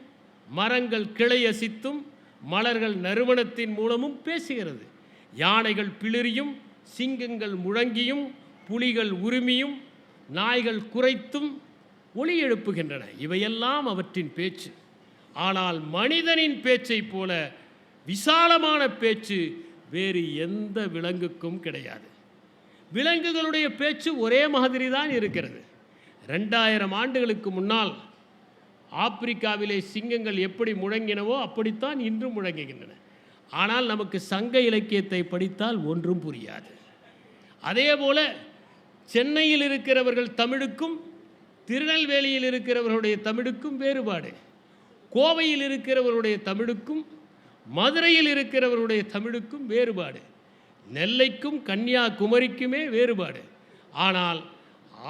மரங்கள் கிளை அசித்தும் மலர்கள் நறுமணத்தின் மூலமும் பேசுகிறது. யானைகள் பிளிரியும் சிங்கங்கள் முழங்கியும் புலிகள் உருமியும் நாய்கள் குரைத்தும் ஒலி எழுப்புகின்றன. இவையெல்லாம் அவற்றின் பேச்சு. ஆனால் மனிதனின் பேச்சை போல விசாலமான பேச்சு வேறு எந்த விலங்குக்கும் கிடையாது. விலங்குகளுடைய பேச்சு ஒரே மாதிரி தான் இருக்கிறது. 2000 ஆண்டுகளுக்கு முன்னால் ஆப்பிரிக்காவிலே சிங்கங்கள் எப்படி முழங்கினவோ அப்படித்தான் இன்றும் முழங்குகின்றன. ஆனால் நமக்கு சங்க இலக்கியத்தை படித்தால் ஒன்றும் புரியாது. அதே போல சென்னையில் இருக்கிறவர்கள் தமிழுக்கும் திருநெல்வேலியில் இருக்கிறவர்களுடைய தமிழுக்கும் வேறுபாடு, கோவையில் இருக்கிறவருடைய தமிழுக்கும் மதுரையில் இருக்கிறவருடைய தமிழுக்கும் வேறுபாடு, நெல்லைக்கும் கன்னியாகுமரிக்குமே வேறுபாடு. ஆனால்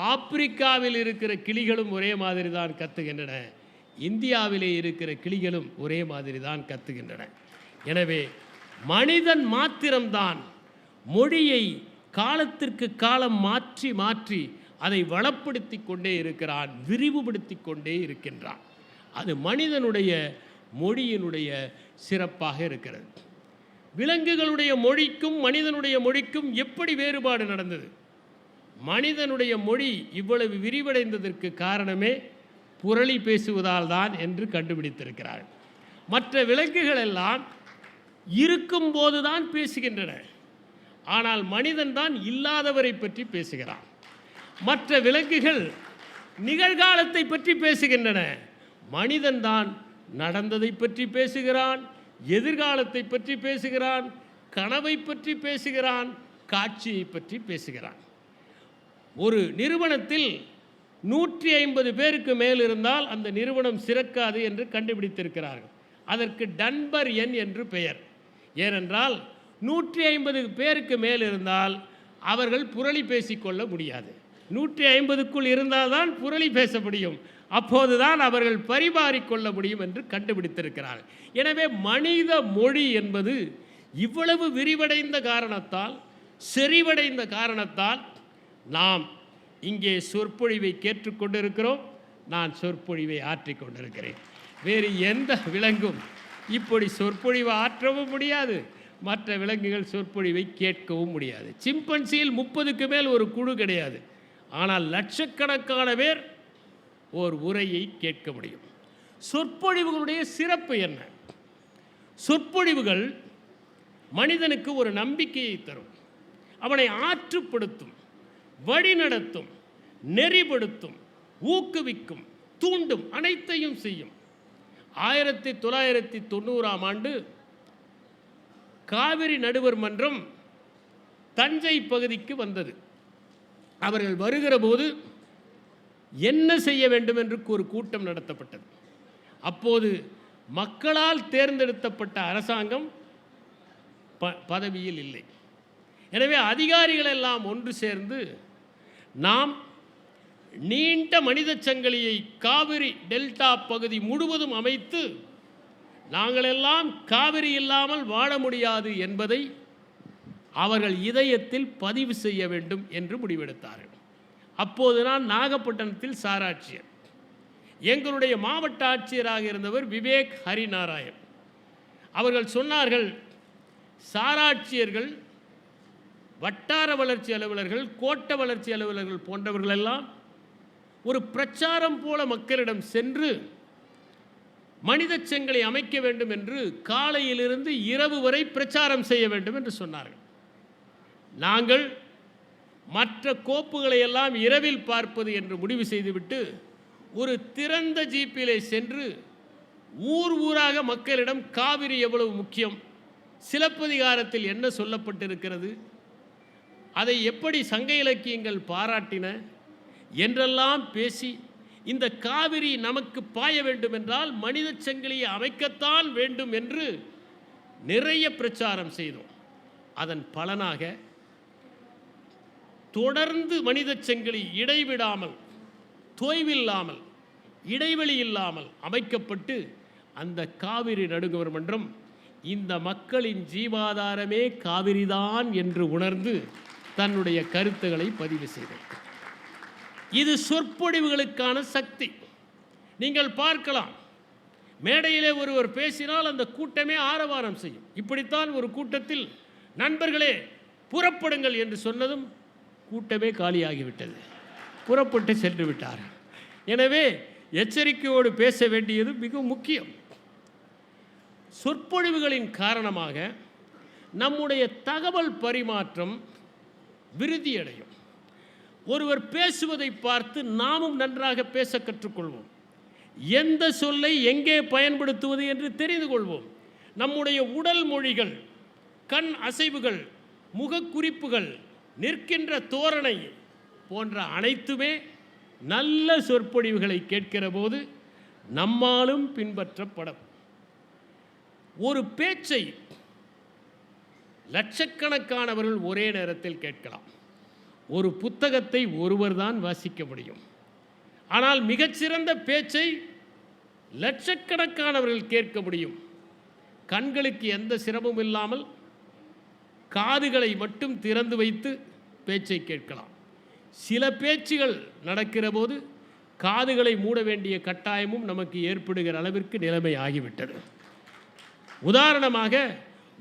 ஆப்பிரிக்காவில் இருக்கிற கிளிகளும் ஒரே மாதிரி தான் கத்துகின்றன, இந்தியாவிலே இருக்கிற கிளிகளும் ஒரே மாதிரி தான் கத்துகின்றன. எனவே மனிதன் மாத்திரம்தான் மொழியை காலத்திற்கு காலம் மாற்றி மாற்றி அதை வளப்படுத்தி கொண்டே இருக்கிறான், விரிவுபடுத்தி கொண்டே இருக்கின்றான். அது மனிதனுடைய மொழியினுடைய சிறப்பாக இருக்கிறது. விலங்குகளுடைய மொழிக்கும் மனிதனுடைய மொழிக்கும் எப்படி வேறுபாடு நடந்தது? மனிதனுடைய மொழி இவ்வளவு விரிவடைந்ததற்கு காரணமே புரளி பேசுவதால் தான் என்று கண்டுபிடித்திருக்கிறார்கள். மற்ற விலங்குகள் எல்லாம் இருக்கும்போது தான் பேசுகின்றன. ஆனால் மனிதன் தான் இல்லாதவரை பற்றி பேசுகிறான். மற்ற விலங்குகள் நிகழ்காலத்தை பற்றி பேசுகின்றன. மனிதன் தான் நடந்ததை பற்றி பேசுகிறான், எதிர்காலத்தை பற்றி பேசுகிறான், கனவை பற்றி பேசுகிறான், காட்சியை பற்றி பேசுகிறான். ஒரு நிறுவனத்தில் 150 பேருக்கு மேல் இருந்தால் அந்த நிறுவனம் சிறக்காது என்று கண்டுபிடித்திருக்கிறார்கள். அதற்கு டன்பர் எண் என்று பெயர். ஏனென்றால் 150 பேருக்கு மேல் இருந்தால் அவர்கள் புரளி பேசிக்கொள்ள முடியாது. 150க்குள் இருந்தால் தான் புரளி பேச முடியும். அப்போதுதான் அவர்கள் பரிமாறிக்கொள்ள முடியும் என்று கண்டுபிடித்திருக்கிறார்கள். எனவே மனித மொழி என்பது இவ்வளவு விரிவடைந்த காரணத்தால், செறிவடைந்த காரணத்தால் நாம் இங்கே சொற்பொழிவை கேட்டுக்கொண்டிருக்கிறோம். நான் சொற்பொழிவை ஆற்றிக் கொண்டிருக்கிறேன். வேறு எந்த விலங்கும் இப்படி சொற்பொழிவை ஆற்றவும் முடியாது, மற்ற விலங்குகள் சொற்பொழிவை கேட்கவும் முடியாது. சிம்பன்சியில் 30க்கு மேல் ஒரு குழு கிடையாது, ஆனால் லட்சக்கணக்கான பேர் ஓர் உரையை கேட்க முடியும். சொற்பொழிவுகளுடைய சிறப்பு என்ன? சொற்பொழிவுகள் மனிதனுக்கு ஒரு நம்பிக்கையை தரும், அவனை ஆற்றுப்படுத்தும், வழிநடத்தும், நெறிப்படுத்தும், ஊக்குவிக்கும், தூண்டும், அனைத்தையும் செய்யும். 1990ஆம் ஆண்டு காவிரி நடுவர் மன்றம் தஞ்சை பகுதிக்கு வந்தது. அவர்கள் வருகிற போது என்ன செய்ய வேண்டும் என்று ஒரு கூட்டம் நடத்தப்பட்டது. அப்போது மக்களால் தேர்ந்தெடுக்கப்பட்ட அரசாங்கம் பதவியில் இல்லை. எனவே அதிகாரிகள் எல்லாம் ஒன்று சேர்ந்து நாம் நீண்ட மனித சங்கிலியை காவிரி டெல்டா பகுதி முழுவதும் அமைத்து நாங்களெல்லாம் காவிரி இல்லாமல் வாழ முடியாது என்பதை அவர்கள் இதயத்தில் பதிவு செய்ய வேண்டும் என்று முடிவெடுத்தார்கள். அப்போது நான் நாகப்பட்டினத்தில் சாராட்சியர். எங்களுடைய மாவட்ட ஆட்சியராக இருந்தவர் விவேக் ஹரிநாராயண். அவர்கள் சொன்னார்கள், சாராட்சியர்கள், வட்டார வளர்ச்சி அலுவலர்கள், கோட்ட வளர்ச்சி அலுவலர்கள் போன்றவர்களெல்லாம் ஒரு பிரச்சாரம் போல மக்களிடம் சென்று மனித சங்கிலி அமைக்க வேண்டும் என்று காலையிலிருந்து இரவு வரை பிரச்சாரம் செய்ய வேண்டும் என்று சொன்னார்கள். நாங்கள் மற்ற கோப்புகளை எல்லாம் இரவில் பார்ப்பது என்று முடிவு செய்துவிட்டு ஒரு திறந்த ஜீப்பிலே சென்று ஊர் ஊராக மக்களிடம் காவிரி எவ்வளவு முக்கியம், சிலப்பதிகாரத்தில் என்ன சொல்லப்பட்டிருக்கிறது, அதை எப்படி சங்க இலக்கியங்கள் பாராட்டின என்றெல்லாம் பேசி, இந்த காவிரி நமக்கு பாய வேண்டும் என்றால் மனித சங்கிலியை அமைக்கத்தான் வேண்டும் என்று நிறைய பிரச்சாரம் செய்தோம். அதன் பலனாக தொடர்ந்து மனித சங்கிலி இடைவிடாமல், தொய்வில்லாமல், இடைவெளி இல்லாமல் அமைக்கப்பட்டு அந்த காவிரி நடுவர் மன்றம் இந்த மக்களின் ஜீவாதாரமே காவிரிதான் என்று உணர்ந்து தன்னுடைய கருத்துக்களை பதிவு செய்தது. இது சொற்பொழிவுகளுக்கான சக்தி. நீங்கள் பார்க்கலாம், மேடையிலே ஒருவர் பேசினால் அந்த கூட்டமே ஆரவாரம் செய்யும். இப்படித்தான் ஒரு கூட்டத்தில் நண்பர்களே புறப்படுங்கள் என்று சொன்னதும் கூட்டமே காலியாகிவிட்டது, புறப்பட்டு சென்று விட்டார். எனவே எச்சரிக்கையோடு பேச வேண்டியது மிக முக்கியம். சொற்பொழிவுகளின் காரணமாக நம்முடைய தகவல் பரிமாற்றம் விருத்தியடையும். ஒருவர் பேசுவதை பார்த்து நாமும் நன்றாக பேச கற்றுக்கொள்வோம். எந்த சொல்லை எங்கே பயன்படுத்துவது என்று தெரிந்து கொள்வோம். நம்முடைய உடல் மொழிகள், கண் அசைவுகள், முகக்குறிப்புகள், நிற்கின்ற தோரணை போன்ற அனைத்துமே நல்ல சொற்பொழிவுகளை கேட்கிற போது நம்மாலும் பின்பற்றப்படும். ஒரு பேச்சை லட்சக்கணக்கானவர்கள் ஒரே நேரத்தில் கேட்கலாம். ஒரு புத்தகத்தை ஒருவர் தான் வாசிக்க முடியும். ஆனால் மிகச்சிறந்த பேச்சை லட்சக்கணக்கானவர்கள் கேட்க முடியும். கண்களுக்கு எந்த சிரமமும் இல்லாமல் காதுகளை மட்டும் திறந்து வைத்து பேச்சை கேட்கலாம். சில பேச்சுகள் நடக்கிற போது காதுகளை மூட வேண்டிய கட்டாயமும் நமக்கு ஏற்படுகிற அளவிற்கு நிலைமை ஆகிவிட்டது. உதாரணமாக,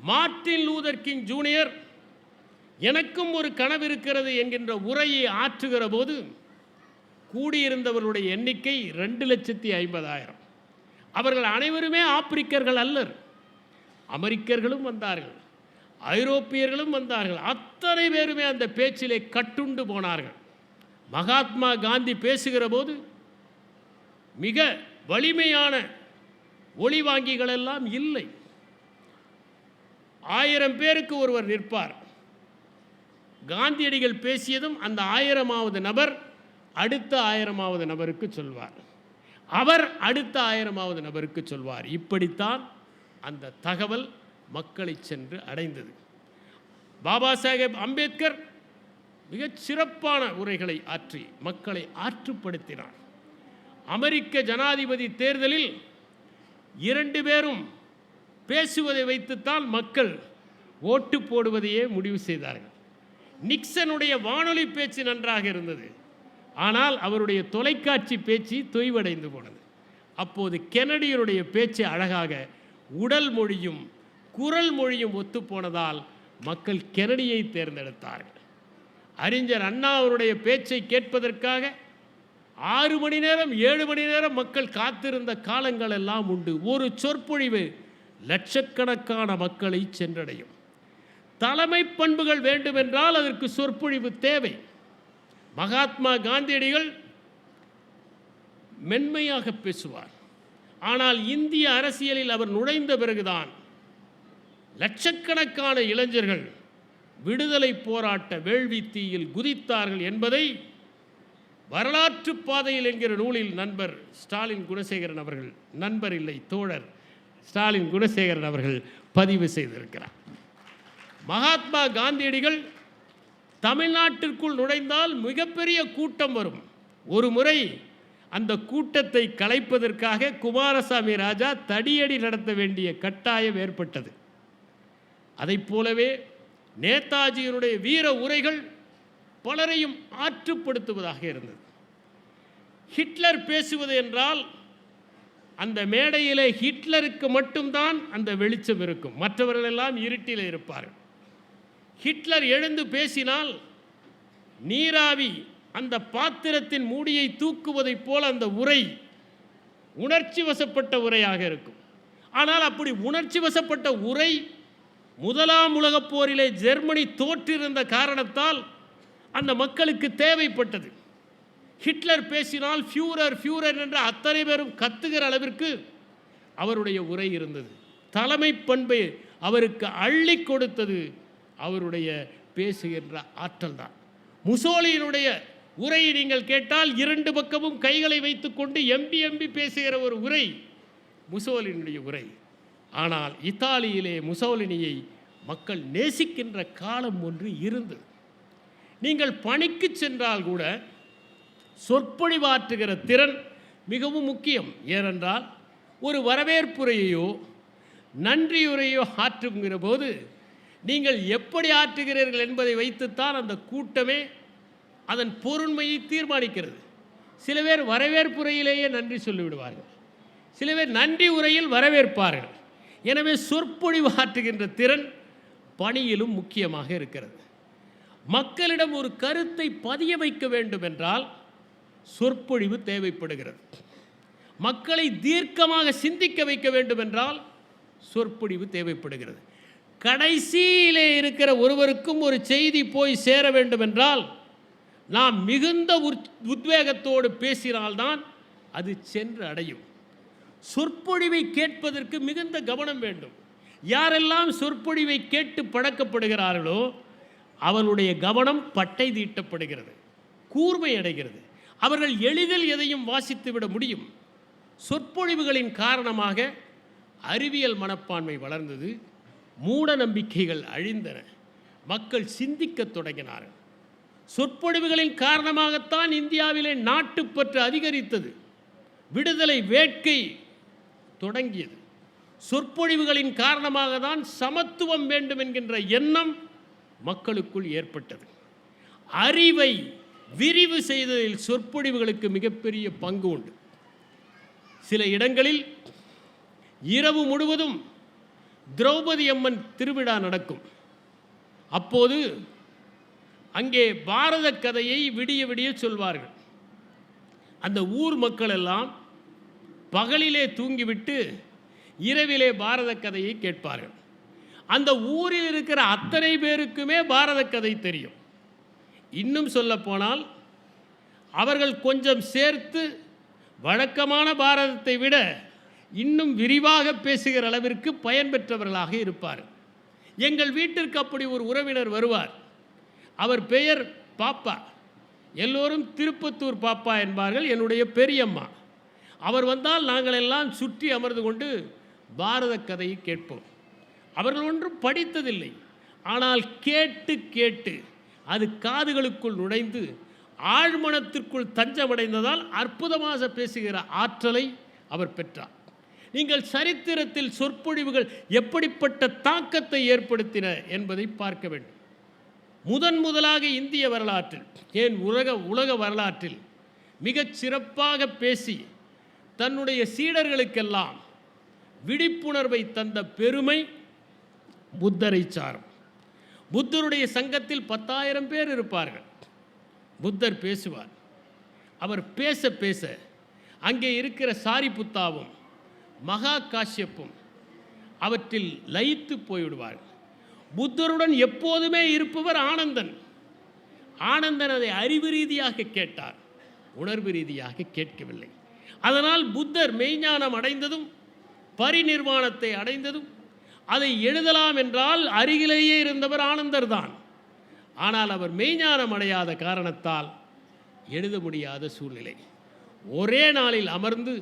மார்ட்டின் லூதர் கிங் ஜூனியர் எனக்கும் ஒரு கனவு இருக்கிறது என்கின்ற உரையை ஆற்றுகிற போது கூடியிருந்தவர்களுடைய எண்ணிக்கை 2,50,000. அவர்கள் அனைவருமே ஆப்பிரிக்கர்கள் அல்லர், அமெரிக்கர்களும் வந்தார்கள், ஐரோப்பியர்களும் வந்தார்கள். அத்தனை பேருமே அந்த பேச்சிலே கட்டுண்டு போனார்கள். மகாத்மா காந்தி பேசுகிற போது மிக வலிமையான ஒளிவாங்கிகள் எல்லாம் இல்லை. 1000 பேருக்கு ஒருவர் நிற்பார். காந்தியடிகள் பேசியதும் அந்த 1000வது நபர் அடுத்த 1000வது நபருக்கு சொல்வார், அவர் அடுத்த 1000வது நபருக்கு சொல்வார். இப்படித்தான் அந்த தகவல் மக்களை சென்று அடைந்தது. பாபா சாஹேப் அம்பேத்கர் மிகச் சிறப்பான உரைகளை ஆற்றி மக்களை ஆற்றுப்படுத்தினார். அமெரிக்க ஜனாதிபதி தேர்தலில் 2 பேரும் பேசுவதை வைத்துத்தான் மக்கள் ஓட்டு போடுவதையே முடிவு செய்தார்கள். நிக்சனுடைய வானொலி பேச்சு நன்றாக இருந்தது, ஆனால் அவருடைய தொலைக்காட்சி பேச்சு தொய்வடைந்து போனது. அப்போது கென்னடியருடைய பேச்சு அழகாக உடல் மொழியும் குரல் மொழியும் ஒத்துப்போனதால் மக்கள் கென்னடியை தேர்ந்தெடுத்தார்கள். அறிஞர் அண்ணா அவருடைய பேச்சை கேட்பதற்காக 6 மணி நேரம் 7 மணி நேரம் மக்கள் காத்திருந்த காலங்கள் எல்லாம் உண்டு. ஒரு சொற்பொழிவு லட்சக்கணக்கான மக்களை சென்றடையும். தலைமை பண்புகள் வேண்டுமென்றால் அதற்கு சொற்பொழிவு தேவை. மகாத்மா காந்தியடிகள் மென்மையாக பேசுவார். ஆனால் இந்திய அரசியலில் அவர் நுழைந்த பிறகுதான் லட்சக்கணக்கான இளைஞர்கள் விடுதலை போராட்ட வேள்வி தீயில் குதித்தார்கள் என்பதை வரலாற்று பாதையில் என்கிற நூலில் நண்பர் ஸ்டாலின் குணசேகரன் அவர்கள், நண்பர் இல்லை தோழர் ஸ்டாலின் குணசேகரன் அவர்கள் பதிவு செய்திருக்கிறார். மகாத்மா காந்தியடிகள் தமிழ்நாட்டிற்குள் நுழைந்தால் மிகப்பெரிய கூட்டம் வரும். ஒரு முறை அந்த கூட்டத்தை கலைப்பதற்காக குமாரசாமி ராஜா தடியடி நடத்த வேண்டிய கட்டாயம் ஏற்பட்டது. அதைப் போலவே நேதாஜியினுடைய வீர உரைகள் பலரையும் ஆற்றுப்படுத்துவதாக இருந்தது. ஹிட்லர் பேசுவது என்றால் அந்த மேடையிலே ஹிட்லருக்கு மட்டும்தான் அந்த வெளிச்சம் இருக்கும், மற்றவர்களெல்லாம் இருட்டில் இருப்பார்கள். ஹிட்லர் எழுந்து பேசினால் நீராவி அந்த பாத்திரத்தின் மூடியை தூக்குவதைப் போல அந்த உரை உணர்ச்சி வசப்பட்ட உரையாக இருக்கும். ஆனால் அப்படி உணர்ச்சி வசப்பட்ட உரை முதலாம் உலகப் போரிலே ஜெர்மனி தோற்றிருந்த காரணத்தால் அந்த மக்களுக்கு தேவைப்பட்டது. ஹிட்லர் பேசினால் ஃபியூரர் ஃபியூரர் என்று அத்தனை பேரும் கத்துகிற அளவிற்கு அவருடைய உரை இருந்தது. தலைமை பண்பை அவருக்கு அள்ளி கொடுத்தது அவருடைய பேசுகின்ற ஆற்றல் தான். முசோலியினுடைய உரையை நீங்கள் கேட்டால் 2 பக்கமும் கைகளை வைத்துக்கொண்டு எம்பி பேசுகிற ஒரு உரை முசோலினுடைய உரை. ஆனால் இத்தாலியிலே முசோலினியை மக்கள் நேசிக்கின்ற காலம் ஒன்று இருந்தது. நீங்கள் பணிக்கு சென்றால் கூட சொற்பொழிவாற்றுகிற திறன் மிகவும் முக்கியம். ஏனென்றால் ஒரு வரவேற்புரையோ நன்றியுரையோ ஆற்றுகிற போது நீங்கள் எப்படி ஆற்றுகிறீர்கள் என்பதை வைத்துத்தான் அந்த கூட்டமே அதன் பொருண்மையை தீர்மானிக்கிறது. சில பேர் வரவேற்புரையிலேயே நன்றி சொல்லிவிடுவார்கள், சில பேர் நன்றி உரையில் வரவேற்பார்கள். எனவே சொற்பொழிவு ஆற்றுகின்ற திறன் பணியிலும் முக்கியமாக இருக்கிறது. மக்களிடம் ஒரு கருத்தை பதிய வைக்க வேண்டும் என்றால் சொற்பொழிவு தேவைப்படுகிறது. மக்களை தீர்க்கமாக சிந்திக்க வைக்க வேண்டும் என்றால் சொற்பொழிவு தேவைப்படுகிறது. கடைசியிலே இருக்கிற ஒருவருக்கும் ஒரு செய்தி போய் சேர வேண்டும் என்றால் நாம் மிகுந்த உத்வேகத்தோடு பேசினால்தான் அது சென்று அடையும். சொற்பொழிவை கேட்பதற்கு மிகுந்த கவனம் வேண்டும். யாரெல்லாம் சொற்பொழிவை கேட்டு பழக்கப்படுகிறார்களோ அவர்களுடைய கவனம் பட்டை தீட்டப்படுகிறது, கூர்மை அடைகிறது. அவர்கள் எளிதில் எதையும் வாசித்து விட முடியும். சொற்பொழிவுகளின் காரணமாக அறிவியல் மனப்பான்மை வளர்ந்தது, மூட நம்பிக்கைகள் அழிந்தன, மக்கள் சிந்திக்கத் தொடங்கினார்கள். சொற்பொழிவுகளின் காரணமாகத்தான் இந்தியாவிலே நாட்டுப்பற்று அதிகரித்தது, விடுதலை வேட்கை தொடங்கியது. சொற்பொழிவுகளின் காரணமாக தான் சமத்துவம் வேண்டும் என்கின்ற எண்ணம் மக்களுக்குள் ஏற்பட்டது. அறிவை விரிவு செய்ததில் சொற்பொழிவுகளுக்கு மிகப்பெரிய பங்கு உண்டு. சில இடங்களில் இரவு முழுவதும் திரௌபதி அம்மன் திருவிழா நடக்கும். அப்போது அங்கே பாரத கதையை விடிய விடிய சொல்வார்கள். அந்த ஊர் மக்கள் எல்லாம் பகலிலே தூங்கிவிட்டு இரவிலே பாரத கதையை கேட்பார்கள். அந்த ஊரில் இருக்கிற அத்தனை பேருக்குமே பாரத கதை தெரியும். இன்னும் சொல்லப்போனால் அவர்கள் கொஞ்சம் சேர்த்து வழக்கமான பாரதத்தை விட இன்னும் விரிவாக பேசுகிற அளவிற்கு பயன்பெற்றவர்களாக இருப்பார். எங்கள் வீட்டிற்கு அப்படி ஒரு உறவினர் வருவார். அவர் பெயர் பாப்பா. எல்லோரும் திருப்பத்தூர் பாப்பா என்பார்கள். என்னுடைய பெரியம்மா. அவர் வந்தால் நாங்கள் எல்லாம் சுற்றி அமர்ந்து கொண்டு பாரத கதையை கேட்போம். அவர்கள் ஒன்றும் படித்ததில்லை. ஆனால் கேட்டு கேட்டு அது காதுகளுக்குள் நுழைந்து ஆழ்மனத்திற்குள் தஞ்சமடைந்ததால் அற்புதமாக பேசுகிற ஆற்றலை அவர் பெற்றார். நீங்கள் சரித்திரத்தில் சொற்பொழிவுகள் எப்படிப்பட்ட தாக்கத்தை ஏற்படுத்தின என்பதை பார்க்க வேண்டும். முதலாக இந்திய வரலாற்றில், ஏன் உலக வரலாற்றில் மிகச் சிறப்பாக பேசி தன்னுடைய சீடர்களுக்கெல்லாம் விழிப்புணர்வை தந்த பெருமை புத்தரை சாரும். புத்தருடைய சங்கத்தில் 10,000 பேர் இருப்பார்கள். புத்தர் பேசுவார். அவர் பேச பேச அங்கே இருக்கிற சாரிபுத்தாவும் மகா காஷ்யப்பும் அவற்றில் லயித்து போய்விடுவார்கள். புத்தருடன் எப்போதுமே இருப்பவர் ஆனந்தன். ஆனந்தன் அதை அறிவு ரீதியாக கேட்டார், உணர்வு ரீதியாக கேட்கவில்லை. அதனால் புத்தர் மெய்ஞானம் அடைந்ததும் பரிநிர்வாணத்தை அடைந்ததும் அதை எழுதலாம் என்றால் அருகிலேயே இருந்தவர் ஆனந்தர் தான். ஆனால் அவர் மெய்ஞானம் அடையாத காரணத்தால் எழுத முடியாத சூழ்நிலை. ஒரே நாளில் அமர்ந்து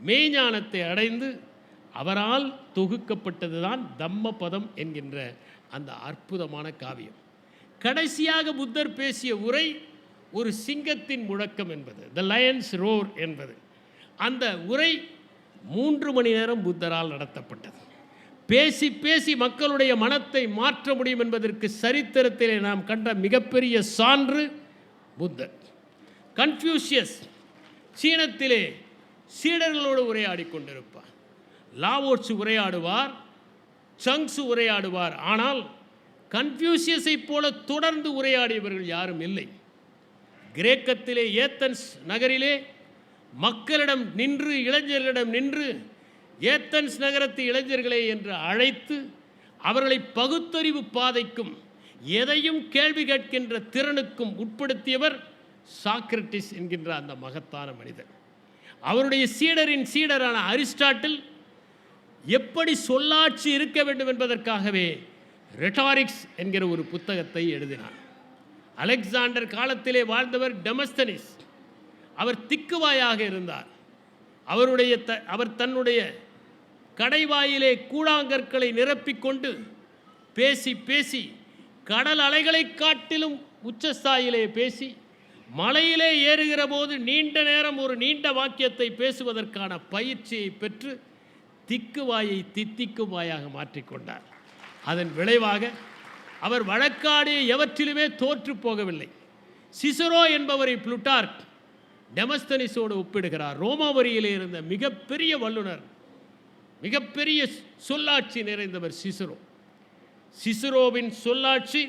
மெய்ஞானத்தை அடைந்து அவரால் தொகுக்கப்பட்டது தான் தம்மபதம் என்கின்ற அந்த அற்புதமான காவியம். கடைசியாக புத்தர் பேசிய உரை ஒரு சிங்கத்தின் முழக்கம் என்பது, த லயன்ஸ் ரோர் என்பது. அந்த உரை 3 மணி நேரம் புத்தரால் நடத்தப்பட்டது. பேசி பேசி மக்களுடைய மனத்தை மாற்ற முடியும் என்பதற்கு சரித்திரத்திலே நாம் கண்ட மிகப்பெரிய சான்று புத்தர். கன்ஃபியூஷியஸ் சீனத்திலே சீடர்களோடு உரையாடி கொண்டிருப்பார். லாவோட்சு உரையாடுவார், சங்ஸு உரையாடுவார். ஆனால் கன்ஃபியூஷியஸை போல தொடர்ந்து உரையாடியவர்கள் யாரும் இல்லை. கிரேக்கத்திலே ஏத்தன்ஸ் நகரிலே மக்களிடம் நின்று, இளைஞர்களிடம் நின்று, ஏத்தன்ஸ் நகரத்து இளைஞர்களே என்று அழைத்து அவர்களை பகுத்தறிவு பாதைக்கும் எதையும் கேள்வி கேட்கின்ற திறனுக்கும் உட்படுத்தியவர் சாக்ரட்டிஸ் என்கின்ற அந்த மகத்தான மனிதர். அவருடைய சீடரின் சீடரான அரிஸ்டாட்டில் எப்படி சொல்லாட்சி இருக்க வேண்டும் என்பதற்காகவே ரெட்டாரிக்ஸ் என்கிற ஒரு புத்தகத்தை எழுதினார். அலெக்சாண்டர் காலத்திலே வாழ்ந்தவர் டெமஸ்தனிஸ். அவர் திக்குவாயாக இருந்தார். அவர் தன்னுடைய கடைவாயிலே கூழாங்கற்களை நிரப்பிக்கொண்டு பேசி பேசி கடல் அலைகளை காட்டிலும் உச்சஸ்தாயிலே பேசி மலையிலே ஏறுகிற போது நீண்ட நேரம் ஒரு நீண்ட வாக்கியத்தை பேசுவதற்கான பயிற்சியை பெற்று திக்குவாயை தித்திக்கும் வாயாக மாற்றிக்கொண்டார். அதன் விளைவாக அவர் வழக்காடிய எவற்றிலுமே தோற்று போகவில்லை. சிசரோ என்பவரை புளுட்டார்க் டெமஸ்தனிஸோடு ஒப்பிடுகிறார். ரோமாவரியிலே இருந்த மிகப்பெரிய வல்லுனர், மிகப்பெரிய சொல்லாட்சி நிறைந்தவர் சிசரோ. சிசரோவின் சொல்லாட்சி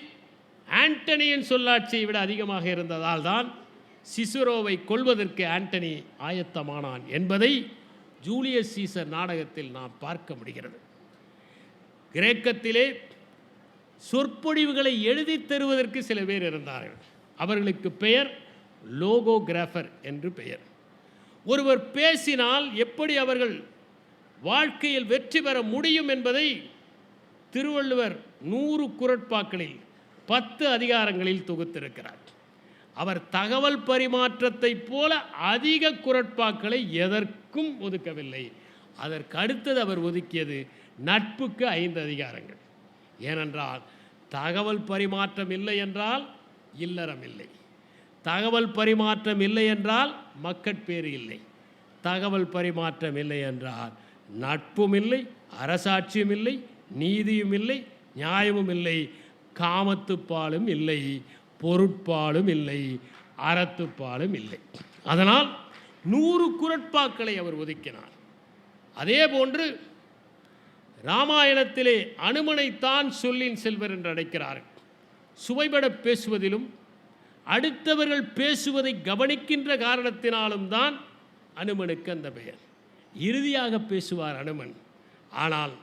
ஆண்டனியின் சொல்லாட்சியை விட அதிகமாக இருந்ததால் தான் சிசரோவை கொல்வதற்கு ஆண்டனி ஆயத்தமானான் என்பதை ஜூலியஸ் சீசர் நாடகத்தில் நாம் பார்க்க முடிகிறது. கிரேக்கத்திலே சொற்பொழிவுகளை எழுதி தருவதற்கு சில பேர் இருந்தார்கள். அவர்களுக்கு பெயர் லோகோகிராஃபர் என்று பெயர். ஒருவர் பேசினால் எப்படி அவர்கள் வாழ்க்கையில் வெற்றி பெற முடியும் என்பதை திருவள்ளுவர் 100 குறட்பாக்களில் 10 அதிகாரங்களில் தொகுத்திருக்கிறார். அவர் தகவல் பரிமாற்றத்தை போல அதிக குறட்பாக்களை எதற்கும் ஒதுக்கவில்லை. அதற்கு அடுத்தது அவர் ஒதுக்கியது நட்புக்கு 5 அதிகாரங்கள். ஏனென்றால் தகவல் பரிமாற்றம் இல்லை என்றால் இல்லறம் இல்லை, தகவல் பரிமாற்றம் இல்லை என்றால் மக்கட்பேறு இல்லை, தகவல் பரிமாற்றம் இல்லை என்றால் நட்பும் இல்லை, அரசாட்சியும் இல்லை, நீதியும் இல்லை, நியாயமும் இல்லை, காமத்துப்பாலும் இல்லை, பொருட்பாலும் இல்லை, அறத்துப்பாலும் இல்லை. அதனால் 100 குறட்பாக்களை அவர் ஒதுக்கினார். அதே போன்று ராமாயணத்திலே அனுமனைத்தான் சொல்லின் செல்வர் என்று அழைக்கிறார்கள். சுவைபட பேசுவதிலும் அடுத்தவர்கள் பேசுவதை கவனிக்கின்ற காரணத்தினாலும் தான் அனுமனுக்கு அந்த பெயர். இறுதியாக பேசுவார் அனுமன். ஆனால்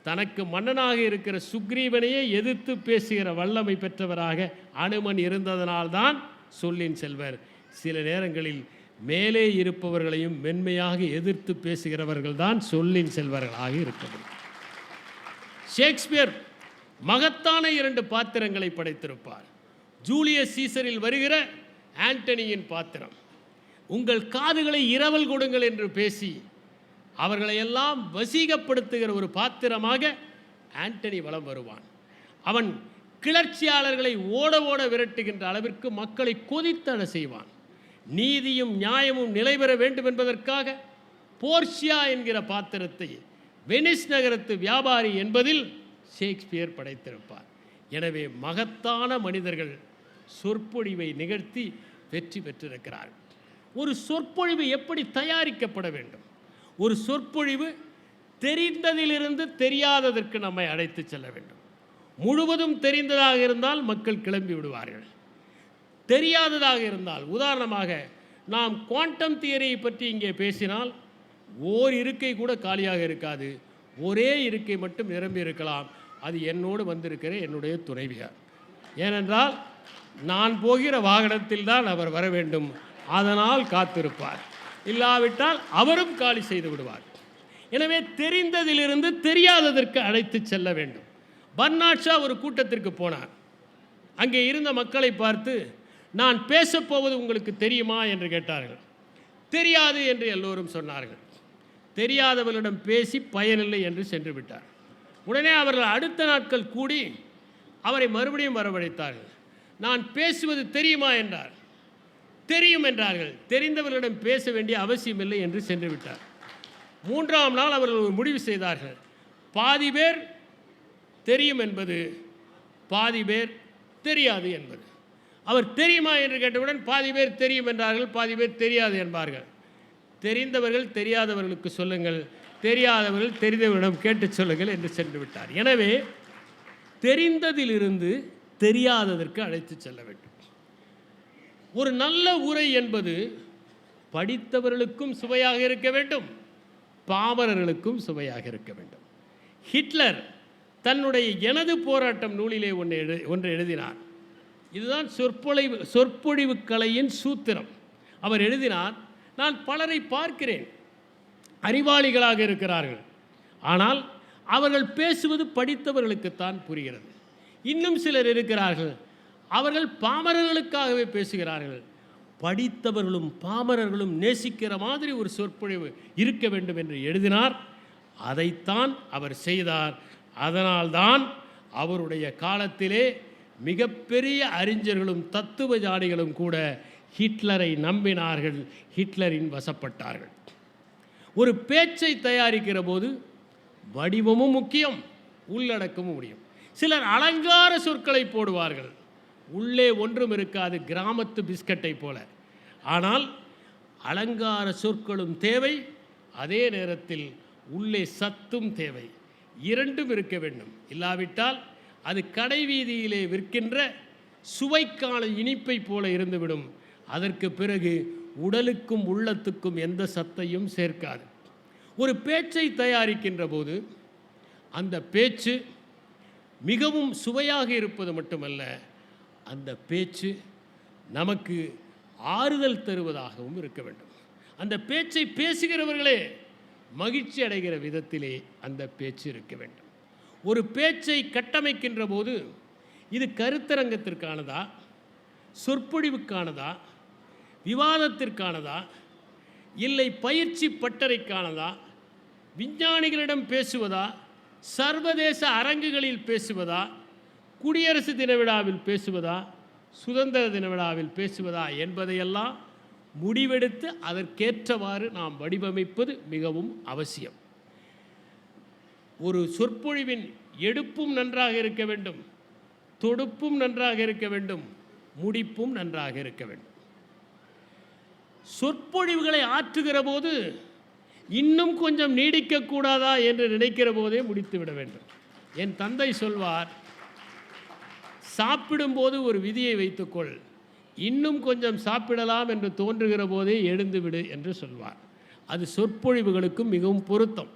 தனக்கு மன்னனாக இருக்கிற சுக்ரீவனையே எதிர்த்து பேசுகிற வல்லமை பெற்றவராக அனுமன் இருந்ததனால்தான் சொல்லின் செல்வர். சில நேரங்களில் மேலே இருப்பவர்களையும் மென்மையாக எதிர்த்து பேசுகிறவர்கள் தான் சொல்லின் செல்வர்களாக இருக்கிறது. ஷேக்ஸ்பியர் மகத்தான 2 பாத்திரங்களை படைத்திருப்பார். ஜூலியஸ் சீசரில் வருகிற ஆண்டனியின் பாத்திரம், உங்கள் காதுகளை இரவல் கொடுங்கள் என்று பேசி அவர்களையெல்லாம் வசீகப்படுத்துகிற ஒரு பாத்திரமாக ஆண்டனி வலம் வருவான். அவன் கிளர்ச்சியாளர்களை ஓட ஓட விரட்டுகின்ற அளவிற்கு மக்களை கொதித்தட செய்வான். நீதியும் நியாயமும் நிலை பெற வேண்டும் என்பதற்காக போர்ஷியா என்கிற பாத்திரத்தை வெனிஸ் நகரத்து வியாபாரி என்பதில் ஷேக்ஸ்பியர் படைத்திருப்பார். எனவே மகத்தான மனிதர்கள் சொற்பொழிவை நிகழ்த்தி வெற்றி பெற்றிருக்கிறார்கள். ஒரு சொற்பொழிவு எப்படி தயாரிக்கப்பட வேண்டும்? ஒரு சொற்பொழிவு தெரிந்ததிலிருந்து தெரியாததற்கு நம்மை அழைத்து செல்ல வேண்டும். முழுவதும் தெரிந்ததாக இருந்தால் மக்கள் கிளம்பி விடுவார்கள். தெரியாததாக இருந்தால், உதாரணமாக நாம் குவாண்டம் தியரியை பற்றி இங்கே பேசினால் ஓர் இருக்கை கூட காலியாக இருக்காது, ஒரே இருக்கை மட்டும் நிரம்பி இருக்கலாம். அது என்னோடு வந்திருக்கிற என்னுடைய துணைவியார். ஏனென்றால் நான் போகிற வாகனத்தில் தான் அவர் வர வேண்டும், அதனால் காத்திருப்பார். இல்லாவிட்டால் அவரும் காலி செய்து விடுவார். எனவே தெரிந்ததிலிருந்து தெரியாததற்கு அழைத்து செல்ல வேண்டும். பர்னாட் ஷா ஒரு கூட்டத்திற்கு போனார். அங்கே இருந்த மக்களை பார்த்து, நான் பேசப்போவது உங்களுக்கு தெரியுமா என்று கேட்டார்கள். தெரியாது என்று எல்லோரும் சொன்னார்கள். தெரியாதவர்களிடம் பேசி பயனில்லை என்று சென்று விட்டார். உடனே அவர்கள் அடுத்த நாட்கள் கூடி அவரை மறுபடியும் வரவழைத்தார்கள். நான் பேசுவது தெரியுமா என்றார். தெரியும் என்றார்கள். தெரிந்தவர்களிடம் பேச வேண்டிய அவசியமில்லை என்று சென்று விட்டார். 3ஆம் நாள் அவர்கள் ஒரு முடிவு செய்தார்கள். பாதி பேர் தெரியும் என்பது, பாதி பேர் தெரியாது என்பது. அவர் தெரியுமா என்று கேட்டவுடன் பாதி பேர் தெரியும் என்றார்கள், பாதி பேர் தெரியாது என்பார்கள். தெரிந்தவர்கள் தெரியாதவர்களுக்கு சொல்லுங்கள், தெரியாதவர்கள் தெரிந்தவர்களிடம் கேட்டு சொல்லுங்கள் என்று சென்று விட்டார். எனவே தெரிந்ததிலிருந்து தெரியாததற்கு அழைத்து செல்ல வேண்டும். ஒரு நல்ல உரை என்பது படித்தவர்களுக்கும் சுவையாக இருக்க வேண்டும், பாமரர்களுக்கும் சுவையாக இருக்க வேண்டும். ஹிட்லர் தன்னுடைய எனது போராட்டம் நூலிலே ஒன்று எழுதினார். இதுதான் சொற்பொழிவு கலையின் சூத்திரம். அவர் எழுதினார், நான் பலரை பார்க்கிறேன், அறிவாளிகளாக இருக்கிறார்கள், ஆனால் அவர்கள் பேசுவது படித்தவர்களுக்குத்தான் புரிகிறது. இன்னும் சிலர் இருக்கிறார்கள், அவர்கள் பாமரர்களுக்காகவே பேசுகிறார்கள். படித்தவர்களும் பாமரர்களும் நேசிக்கிற மாதிரி ஒரு சொற்பொழிவு இருக்க வேண்டும் என்று எழுதினார். அதைத்தான் அவர் செய்தார். அதனால்தான் அவருடைய காலத்திலே மிகப்பெரிய அறிஞர்களும் தத்துவஞானிகளும் கூட ஹிட்லரை நம்பினார்கள், ஹிட்லரின் வசப்பட்டார்கள். ஒரு பேச்சை தயாரிக்கிற போது வடிவமும் முக்கியம், உள்ளடக்கமும் முடியும். சிலர் அலங்கார சொற்களை போடுவார்கள், உள்ளே ஒன்றும் இருக்காது, கிராமத்து பிஸ்கட்டை போல. ஆனால் அலங்கார சொற்களும் தேவை, அதே நேரத்தில் உள்ளே சத்தும் தேவை. இரண்டும் இருக்க வேண்டும். இல்லாவிட்டால் அது கடை வீதியிலே விற்கின்ற சுவைக்கான இனிப்பை போல இருந்துவிடும். அதற்கு பிறகு உடலுக்கும் உள்ளத்துக்கும் எந்த சத்தையும் சேர்க்காது. ஒரு பேச்சை தயாரிக்கின்ற போது அந்த பேச்சு மிகவும் சுவையாக இருப்பது மட்டுமல்ல, அந்த பேச்சு நமக்கு ஆறுதல் தருவதாகவும் இருக்க வேண்டும். அந்த பேச்சை பேசுகிறவர்களே மகிழ்ச்சி அடைகிற விதத்திலே அந்த பேச்சு இருக்க வேண்டும். ஒரு பேச்சை கட்டமைக்கின்ற போது இது கருத்தரங்கத்திற்கானதா, சொற்பொழிவுக்கானதா, விவாதத்திற்கானதா, இல்லை பயிற்சி பட்டறைக்கானதா, விஞ்ஞானிகளிடம் பேசுவதா, சர்வதேச அரங்குகளில் பேசுவதா, குடியரசு தின விழாவில் பேசுவதா, சுதந்திர தின விழாவில் பேசுவதா என்பதையெல்லாம் முடிவெடுத்து அதற்கேற்றவாறு நாம் வடிவமைப்பது மிகவும் அவசியம். ஒரு சொற்பொழிவின் எடுப்பும் நன்றாக இருக்க வேண்டும், தொடுப்பும் நன்றாக இருக்க வேண்டும், முடிப்பும் நன்றாக இருக்க வேண்டும். சொற்பொழிவுகளை ஆற்றுகிற போது இன்னும் கொஞ்சம் நீடிக்கக்கூடாதா என்று நினைக்கிற போதே முடித்து விட வேண்டும். என் தந்தை சொல்வார், சாப்பிடும்போது ஒரு விதியை வைத்துக்கொள், இன்னும் கொஞ்சம் சாப்பிடலாம் என்று தோன்றுகிற போதே எழுந்து விடு என்று சொல்வார். அது சொற்பொழிவுகளுக்கும் மிகவும் பொருத்தம்.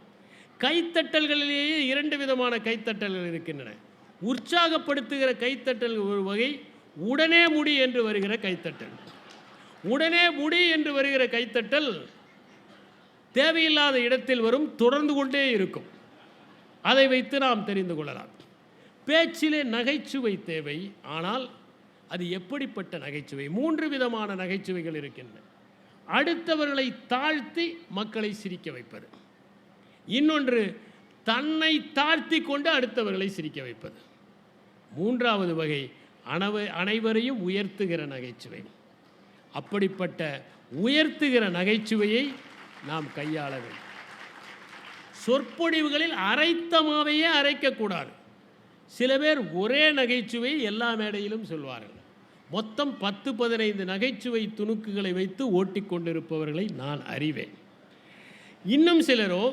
கைத்தட்டல்களிலேயே 2 விதமான கைத்தட்டல்கள் இருக்கின்றன. உற்சாகப்படுத்துகிற கைத்தட்டல் ஒரு வகை, உடனே முடி என்று வருகிற கைத்தட்டல். உடனே முடி என்று வருகிற கைத்தட்டல் தேவையில்லாத இடத்தில் வரும், தொடர்ந்து கொண்டே இருக்கும். அதை வைத்து நாம் தெரிந்து கொள்ளலாம். பேச்சிலே நகைச்சுவை தேவை. ஆனால் அது எப்படிப்பட்ட நகைச்சுவை? 3 விதமான நகைச்சுவைகள் இருக்கின்றன. அடுத்தவர்களை தாழ்த்தி மக்களை சிரிக்க வைப்பது. இன்னொன்று, தன்னை தாழ்த்தி கொண்டு அடுத்தவர்களை சிரிக்க வைப்பது. 3வது வகை அனைவரையும் உயர்த்துகிற நகைச்சுவை. அப்படிப்பட்ட உயர்த்துகிற நகைச்சுவையை நாம் கையாள வேண்டும். சொற்பொழிவுகளில் அரைத்த மாவையே அரைக்கக்கூடாது. சில பேர் ஒரே நகைச்சுவை எல்லா மேடையிலும் சொல்வார்கள். மொத்தம் 10-15 நகைச்சுவை துணுக்குகளை வைத்து ஓட்டிக்கொண்டிருப்பவர்களை நான் அறிவேன். இன்னும் சிலரோ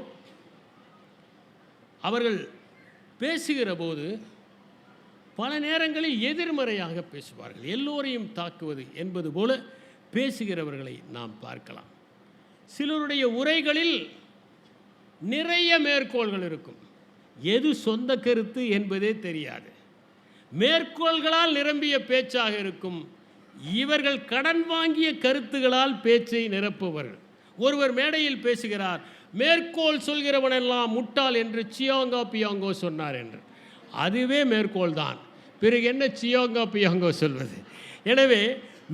அவர்கள் பேசுகிற போது பல நேரங்களில் எதிர்மறையாக பேசுவார்கள். எல்லோரையும் தாக்குவது என்பது போல பேசுகிறவர்களை நாம் பார்க்கலாம். சிலருடைய உரைகளில் நிறைய மேற்கோள்கள் இருக்கும். எது சொந்த கருத்து என்பதே தெரியாது. மேற்கோள்களால் நிரம்பிய பேச்சாக இருக்கும். இவர்கள் கடன் வாங்கிய கருத்துகளால் பேச்சை நிரப்புவார்கள். ஒருவர் மேடையில் பேசுகிறார், மேற்கோள் சொல்கிறவனெல்லாம் முட்டாள் என்று சியோங்கா பியோங்கோ சொன்னார் என்று. அதுவே மேற்கோள் தான். பிறகு என்ன சியோங்கா பியோங்கோ சொல்வது? எனவே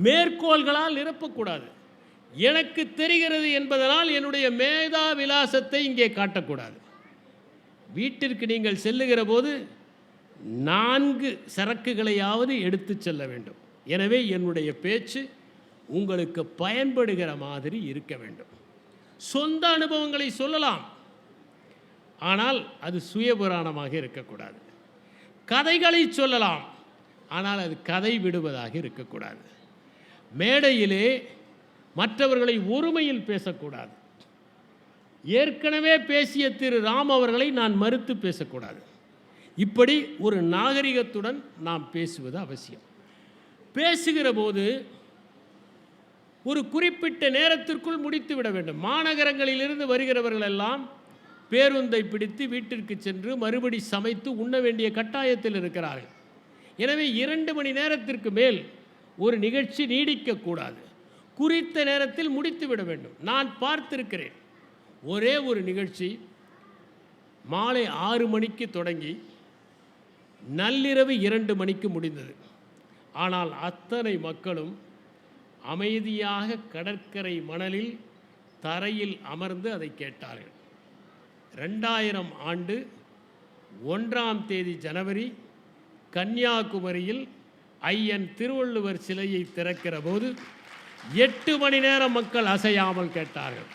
மேற்கோள்களால் நிரப்பக்கூடாது. எனக்கு தெரிகிறது என்பதனால் என்னுடைய மேதா விலாசத்தை இங்கே காட்டக்கூடாது. வீட்டிற்கு நீங்கள் செல்லுகிற போது 4 சரக்குகளையாவது எடுத்து செல்ல வேண்டும். எனவே என்னுடைய பேச்சு உங்களுக்கு பயன்படுகிற மாதிரி இருக்க வேண்டும். சொந்த அனுபவங்களை சொல்லலாம், ஆனால் அது சுயபுராணமாக இருக்கக்கூடாது. கதைகளை சொல்லலாம், ஆனால் அது கதை விடுவதாக இருக்கக்கூடாது. மேடையிலே மற்றவர்களை ஒருமையில் பேசக்கூடாது. ஏற்கனவே பேசிய திரு ராம் அவர்களை நான் மறுத்து பேசக்கூடாது. இப்படி ஒரு நாகரிகத்துடன் நாம் பேசுவது அவசியம். பேசுகிற போது ஒரு குறிப்பிட்ட நேரத்திற்குள் முடித்து விட வேண்டும். மாநகரங்களிலிருந்து வருகிறவர்கள் எல்லாம் பேருந்தை பிடித்து வீட்டிற்கு சென்று மறுபடி சமைத்து உண்ண வேண்டிய கட்டாயத்தில் இருக்கிறார்கள். எனவே 2 மணி நேரத்திற்கு மேல் ஒரு நிகழ்ச்சி நீடிக்கக்கூடாது. குறித்த நேரத்தில் முடித்து விட வேண்டும். நான் பார்த்திருக்கிறேன். ஒரே ஒரு நிகழ்ச்சி மாலை 6 மணிக்கு தொடங்கி நள்ளிரவு 2 மணிக்கு முடிந்தது. ஆனால் அத்தனை மக்களும் அமைதியாக கடற்கரை மணலில் தரையில் அமர்ந்து அதை கேட்டார்கள். 2000 ஆண்டு 1ஆம் தேதி ஜனவரி கன்னியாகுமரியில் ஐயன் திருவள்ளுவர் சிலையை திறக்கிற போது 8 மணி நேரம் மக்கள் அசையாமல் கேட்டார்கள்.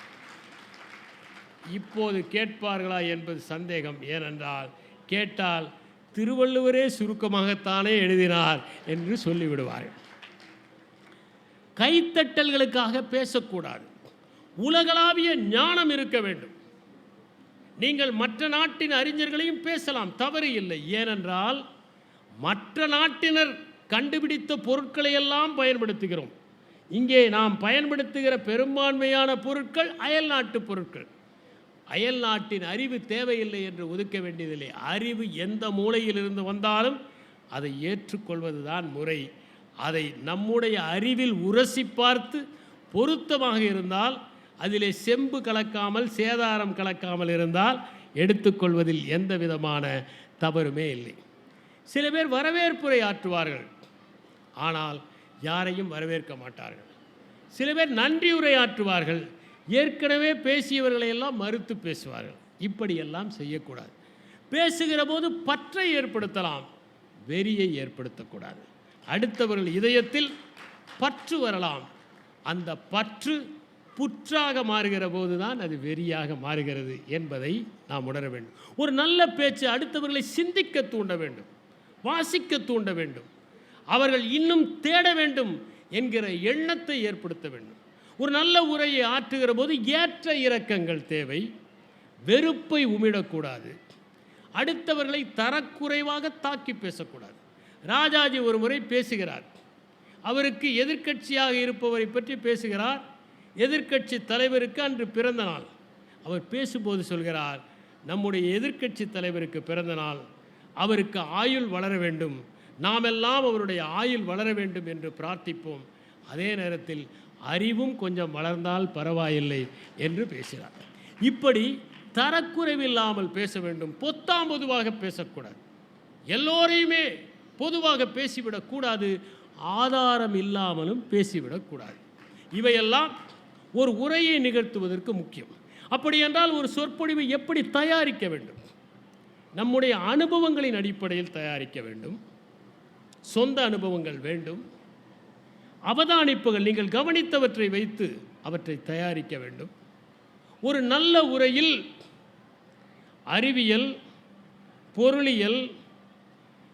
இப்போது கேட்பார்களா என்பது சந்தேகம். ஏனென்றால் கேட்டால் திருவள்ளுவரே சுருக்கமாகத்தானே எழுதினார் என்று சொல்லிவிடுவார்கள். கைத்தட்டல்களுக்காக பேசக்கூடாது. உலகளாவிய ஞானம் இருக்க வேண்டும். நீங்கள் மற்ற நாட்டின் அறிஞர்களையும் பேசலாம், தவறு இல்லை. ஏனென்றால் மற்ற நாட்டினர் கண்டுபிடித்த பொருட்களை எல்லாம் பயன்படுத்துகிறோம். இங்கே நாம் பயன்படுத்துகிற பெரும்பான்மையான பொருட்கள் அயல் நாட்டு பொருட்கள். அயல் நாட்டின் அறிவு தேவையில்லை என்று ஒதுக்க வேண்டியதில்லை. அறிவு எந்த மூலையிலிருந்து வந்தாலும் அதை ஏற்றுக்கொள்வது தான் முறை. அதை நம்முடைய அறிவில் உரசி பார்த்து பொருத்தமாக இருந்தால், அதிலே செம்பு கலக்காமல் சேதாரம் கலக்காமல் இருந்தால் எடுத்துக்கொள்வதில் எந்த விதமான தவறுமே இல்லை. சில பேர் வரவேற்புரை ஆற்றுவார்கள், ஆனால் யாரையும் வரவேற்க மாட்டார்கள். சில பேர் நன்றி உரையாற்றுவார்கள், ஏற்கனவே பேசியவர்களையெல்லாம் மறுத்து பேசுவார்கள். இப்படியெல்லாம் செய்யக்கூடாது. பேசுகிற போது பற்றை ஏற்படுத்தலாம், வெறியை ஏற்படுத்தக்கூடாது. அடுத்தவர்கள் இதயத்தில் பற்று வரலாம். அந்த பற்று புற்றாக மாறுகிற போது தான் அது வெறியாக மாறுகிறது என்பதை நாம் உணர வேண்டும். ஒரு நல்ல பேச்சு அடுத்தவர்களை சிந்திக்க தூண்ட வேண்டும், வாசிக்க தூண்ட வேண்டும், அவர்கள் இன்னும் தேட வேண்டும் என்கிற எண்ணத்தை ஏற்படுத்த வேண்டும். ஒரு நல்ல உரையை ஆற்றுகிற போது ஏற்ற இறக்கங்கள் தேவை. வெறுப்பை உமிழக்கூடாது. அடுத்தவர்களை தரக்குறைவாக தாக்கி பேசக்கூடாது. ராஜாஜி ஒரு முறை பேசுகிறார். அவருக்கு எதிர்க்கட்சியாக இருப்பவரை பற்றி பேசுகிறார். எதிர்க்கட்சி தலைவருக்கு அன்று பிறந்த நாள். அவர் பேசும்போது சொல்கிறார், நம்முடைய எதிர்க்கட்சி தலைவருக்கு பிறந்த நாள், அவருக்கு ஆயுள் வளர வேண்டும், நாமெல்லாம் அவருடைய ஆயுள் வளர வேண்டும் என்று பிரார்த்திப்போம். அதே நேரத்தில் அறிவும் கொஞ்சம் வளர்ந்தால் பரவாயில்லை என்று பேசுகிறார். இப்படி தரக்குறைவில்லாமல் பேச வேண்டும். பொத்தாம் பொதுவாக பேசக்கூடாது. எல்லோரையுமே பொதுவாக பேசிவிடக்கூடாது. ஆதாரம் இல்லாமலும் பேசிவிடக்கூடாது. இவையெல்லாம் ஒரு உரையை நிகழ்த்துவதற்கு முக்கியம். அப்படி என்றால் ஒரு சொற்பொழிவை எப்படி தயாரிக்க வேண்டும்? நம்முடைய அனுபவங்களின் அடிப்படையில் தயாரிக்க வேண்டும். சொந்த அனுபவங்கள் வேண்டும். அவதானிப்புகள், நீங்கள் கவனித்தவற்றை வைத்து அவற்றை தயாரிக்க வேண்டும். ஒரு நல்ல உரையில் அறிவியல், பொருளியல்,